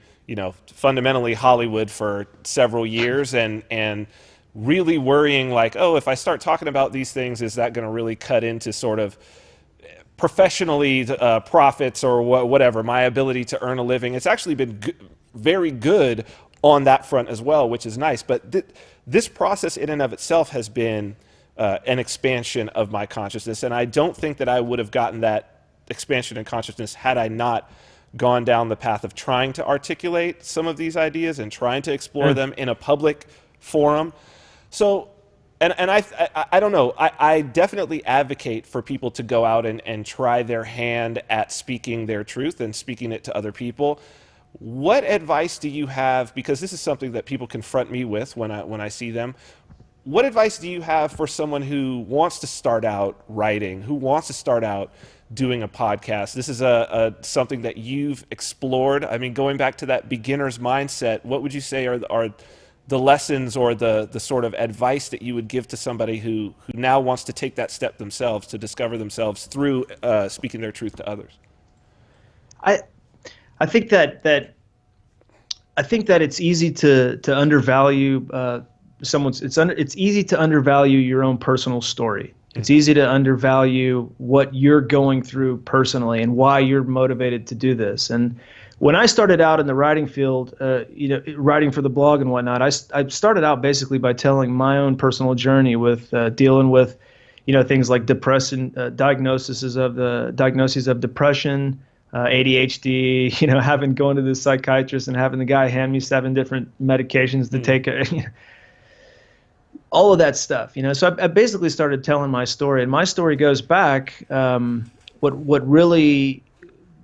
fundamentally Hollywood for several years and really worrying like, oh, if I start talking about these things, is that going to really cut into sort of professionally profits or whatever, my ability to earn a living? It's actually been very good on that front as well, which is nice. But this process in and of itself has been an expansion of my consciousness. And I don't think that I would have gotten that expansion in consciousness had I not gone down the path of trying to articulate some of these ideas and trying to explore them in a public forum. So, and I don't know, I definitely advocate for people to go out and try their hand at speaking their truth and speaking it to other people. What advice do you have, because this is something that people confront me with when I see them, what advice do you have for someone who wants to start out writing, who wants to start out doing a podcast? This is something that you've explored. I mean, going back to that beginner's mindset, what would you say are the lessons or the sort of advice that you would give to somebody who now wants to take that step themselves to discover themselves through speaking their truth to others? I think that it's easy to undervalue someone's. It's easy to undervalue your own personal story. It's easy to undervalue what you're going through personally and why you're motivated to do this. And when I started out in the writing field, writing for the blog and whatnot, I started out basically by telling my own personal journey with dealing with, things like depression, diagnoses of depression, ADHD, going to the psychiatrist and having the guy hand me 7 different medications to take, all of that stuff, So I basically started telling my story, and my story goes back. What really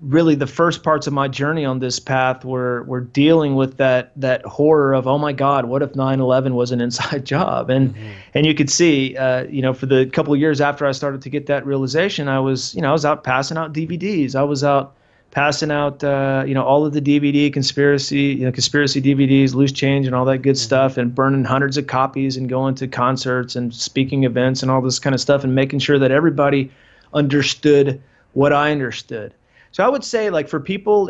the first parts of my journey on this path were dealing with that horror of, oh my God, what if 9/11 was an inside job? And you could see, for the couple of years after I started to get that realization, I was out passing out DVDs. I was out passing out, all of the DVD conspiracy DVDs, Loose Change and all that good stuff, and burning hundreds of copies and going to concerts and speaking events and all this kind of stuff and making sure that everybody understood what I understood. So I would say, like, for people,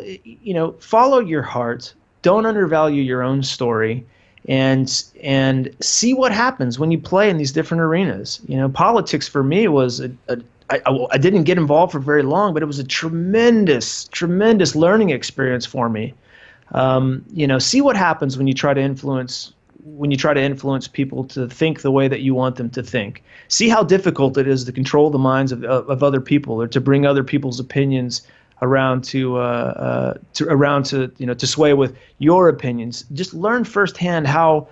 follow your heart, don't undervalue your own story, and see what happens when you play in these different arenas. Politics for me was I didn't get involved for very long, but it was a tremendous learning experience for me. See what happens when you try to influence people to think the way that you want them to think. See how difficult it is to control the minds of other people, or to bring other people's opinions around to sway with your opinions. Just learn firsthand how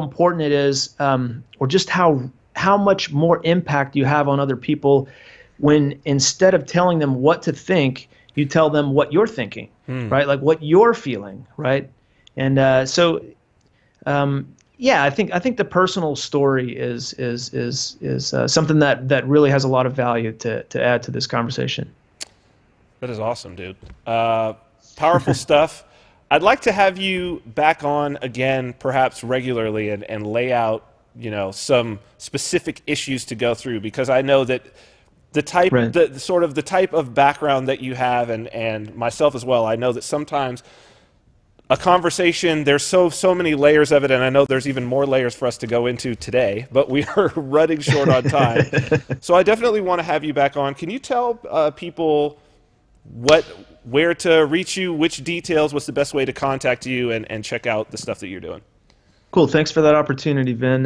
important it is, or just how much more impact you have on other people when, instead of telling them what to think, you tell them what you're thinking, right? Like what you're feeling, right? And I think the personal story is something that really has a lot of value to add to this conversation. That is awesome, dude. Powerful stuff. I'd like to have you back on again, perhaps regularly, and lay out, some specific issues to go through, because I know that the type, the type of background that you have, and myself as well, I know that sometimes a conversation, there's so many layers of it, and I know there's even more layers for us to go into today, but we are running short on time. So I definitely want to have you back on. Can you tell people where to reach you, which details, what's the best way to contact you and check out the stuff that you're doing? Cool. Thanks for that opportunity, Vin.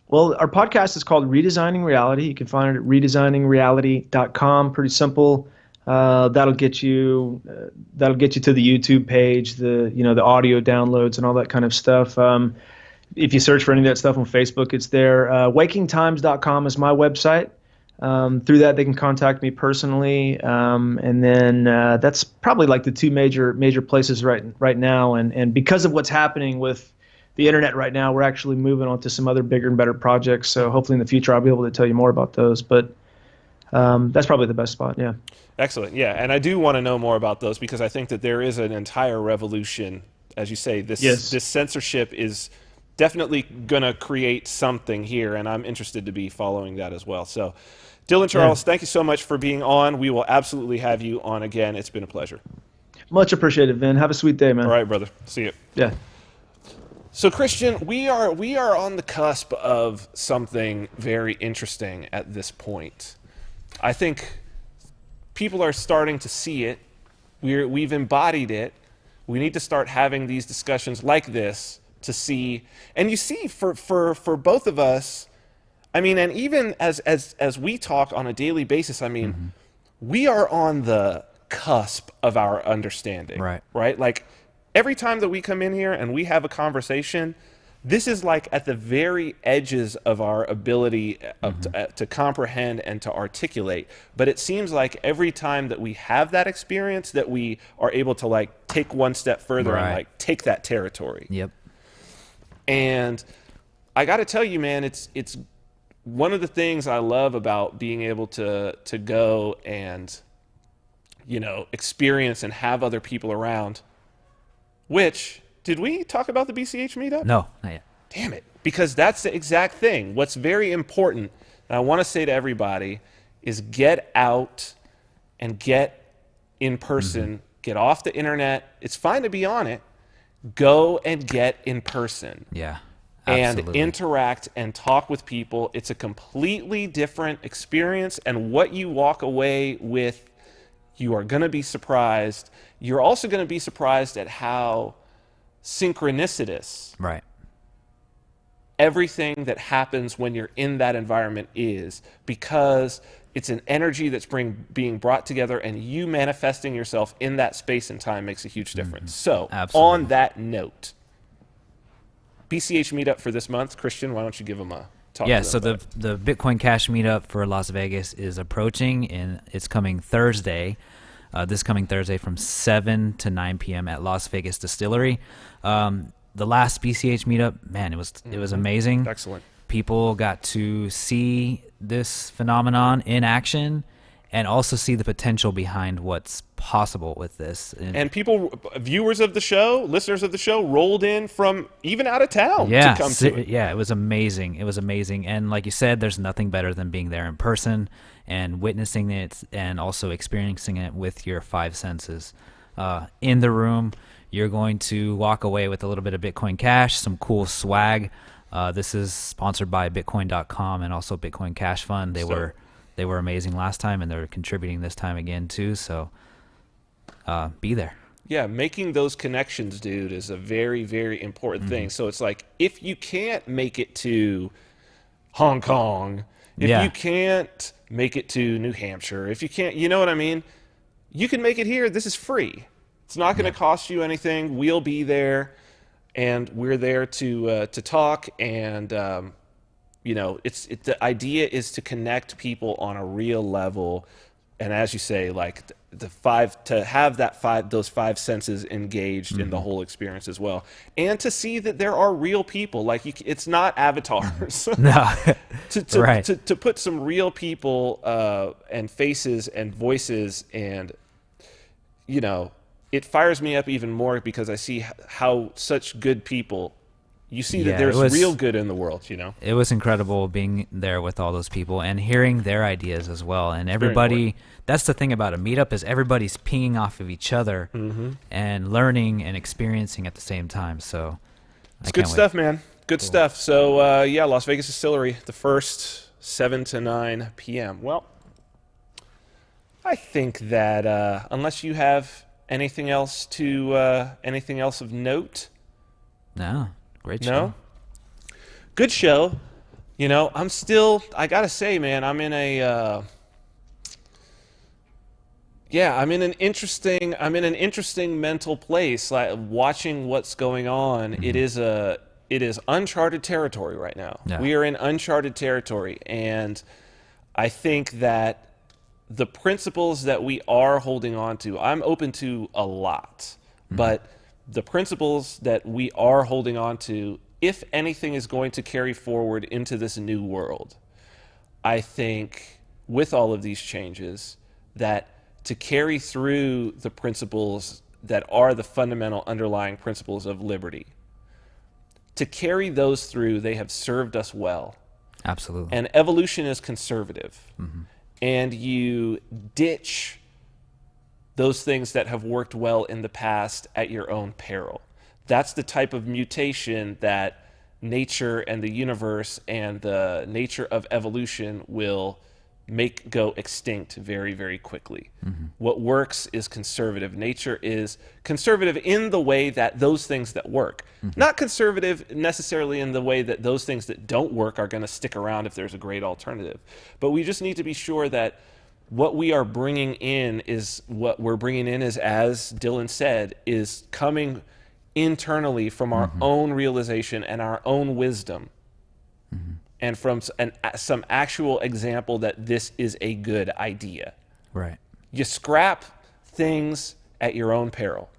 Well, our podcast is called Redesigning Reality. You can find it at redesigningreality.com. Pretty simple. That'll get you to the YouTube page, the audio downloads and all that kind of stuff. if you search for any of that stuff on Facebook, it's there. Wakingtimes.com is my website. Through that, they can contact me personally, and then that's probably like the two major places right now. And because of what's happening with the internet right now, we're actually moving on to some other bigger and better projects. So hopefully in the future, I'll be able to tell you more about those. But that's probably the best spot. Yeah. Excellent. Yeah, and I do want to know more about those because I think that there is an entire revolution, as you say. This censorship is definitely going to create something here, and I'm interested to be following that as well. So, Dylan Charles, thank you so much for being on. We will absolutely have you on again. It's been a pleasure. Much appreciated, Vin. Have a sweet day, man. All right, brother. See you. Yeah. So, Christian, we are on the cusp of something very interesting at this point. I think people are starting to see it. We've embodied it. We need to start having these discussions like this to see. And you see, for both of us, I mean, and even as we talk on a daily basis, I mean, we are on the cusp of our understanding. Right? Like, every time that we come in here and we have a conversation, this is like at the very edges of our ability to comprehend and to articulate. But it seems like every time that we have that experience that we are able to like take one step further and like take that territory. Yep. And I got to tell you, man, it's one of the things I love about being able to go and, you know, experience and have other people around, which... Did we talk about the BCH meetup? No, not yet. Damn it. Because that's the exact thing. What's very important, and I want to say to everybody, is get out and get in person. Get off the internet. It's fine to be on it. Go and get in person. Yeah, absolutely. And interact and talk with people. It's a completely different experience, and what you walk away with, you are going to be surprised. You're also going to be surprised at how synchronicitous everything that happens when you're in that environment is, because it's an energy that's being brought together, and you manifesting yourself in that space and time makes a huge difference. So on that note, BCH meetup for this month, Christian, why don't you give them a talk? Yeah, so the Bitcoin Cash meetup for Las Vegas is approaching, and it's coming Thursday. This coming Thursday from 7 to 9 p.m. at Las Vegas Distillery. The last BCH meetup, man, it was amazing. Excellent. People got to see this phenomenon in action and also see the potential behind what's possible with this. And people, viewers of the show, listeners of the show, rolled in from even out of town to come to it. Yeah, it was amazing. It was amazing. And like you said, there's nothing better than being there in person and witnessing it and also experiencing it with your five senses. In the room, you're going to walk away with a little bit of Bitcoin Cash, some cool swag. This is sponsored by Bitcoin.com and also Bitcoin Cash Fund. They were amazing last time, and they're contributing this time again too. So be there. Yeah, making those connections, dude, is a very, very important thing. So it's like, if you can't make it to Hong Kong, if you can't make it to New Hampshire, if you can't, you know what I mean? You can make it here. This is free. It's not going to cost you anything. We'll be there, and we're there to talk. And you know, the idea is to connect people on a real level. And as you say, like to have those five senses engaged in the whole experience as well, and to see that there are real people. Like it's not avatars. No, to put some real people and faces and voices, and you know, it fires me up even more because I see how such good people. You see that there's real good in the world, you know? It was incredible being there with all those people and hearing their ideas as well. And everybody, that's the thing about a meetup, is everybody's pinging off of each other and learning and experiencing at the same time. So it's good stuff, man. Good stuff. So, yeah, Las Vegas Distillery, the first 7 to 9 p.m. Well, I think that unless you have anything else of note? No. Great show. No? Good show. You know, I gotta say, man, I'm in an interesting mental place, like watching what's going on. It is it is uncharted territory right now. Yeah. We are in uncharted territory, and I think that the principles that we are holding on to, I'm open to a lot, but the principles that we are holding on to, if anything is going to carry forward into this new world, I think with all of these changes, that to carry through the principles that are the fundamental underlying principles of liberty, to carry those through, they have served us well. Absolutely. And evolution is conservative. And you ditch those things that have worked well in the past at your own peril. That's the type of mutation that nature and the universe and the nature of evolution will make go extinct very, very quickly. What works is conservative. Nature is conservative in the way that those things that work, not conservative necessarily in the way that those things that don't work are going to stick around if there's a great alternative. But we just need to be sure that what we are bringing in is what we're bringing in is, as Dylan said, is coming internally from our own realization and our own wisdom. And from some actual example that this is a good idea. Right. You scrap things at your own peril,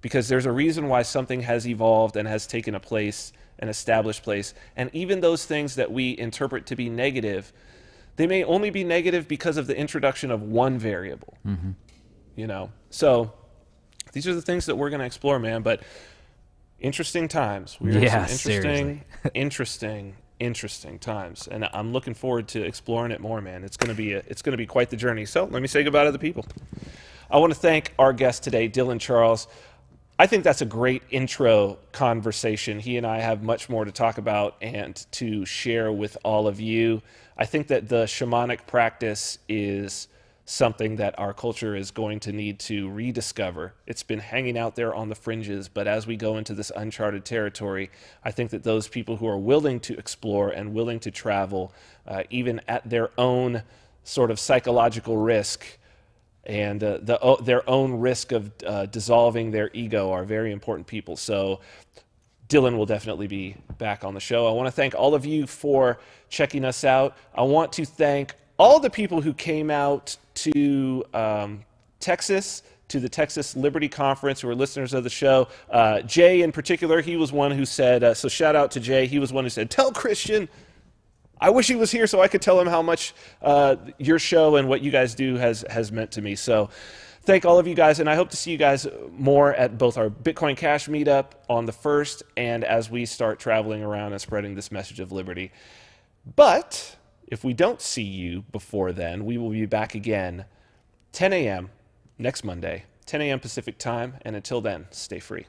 because there's a reason why something has evolved and has taken a place, an established place. And even those things that we interpret to be negative, they may only be negative because of the introduction of one variable. You know, so these are the things that we're going to explore, man. But interesting times. We're in some interesting times, and I'm looking forward to exploring it more, man. It's going to be quite the journey. So let me say goodbye to the people. I want to thank our guest today, Dylan Charles. I think that's a great intro conversation. He and I have much more to talk about and to share with all of you. I think that the shamanic practice is something that our culture is going to need to rediscover. It's been hanging out there on the fringes, but as we go into this uncharted territory, I think that those people who are willing to explore and willing to travel, even at their own sort of psychological risk and their own risk of dissolving their ego, are very important people. So Dylan will definitely be back on the show. I want to thank all of you for checking us out. I want to thank all the people who came out to Texas, to the Texas Liberty Conference, who are listeners of the show. Jay in particular, he was one who said, so shout out to Jay, he was one who said, tell Christian, I wish he was here so I could tell him how much your show and what you guys do has meant to me. So thank all of you guys, and I hope to see you guys more at both our Bitcoin Cash meetup on the 1st and as we start traveling around and spreading this message of liberty. But if we don't see you before then, we will be back again 10 a.m. next Monday, 10 a.m. Pacific time. And until then, stay free.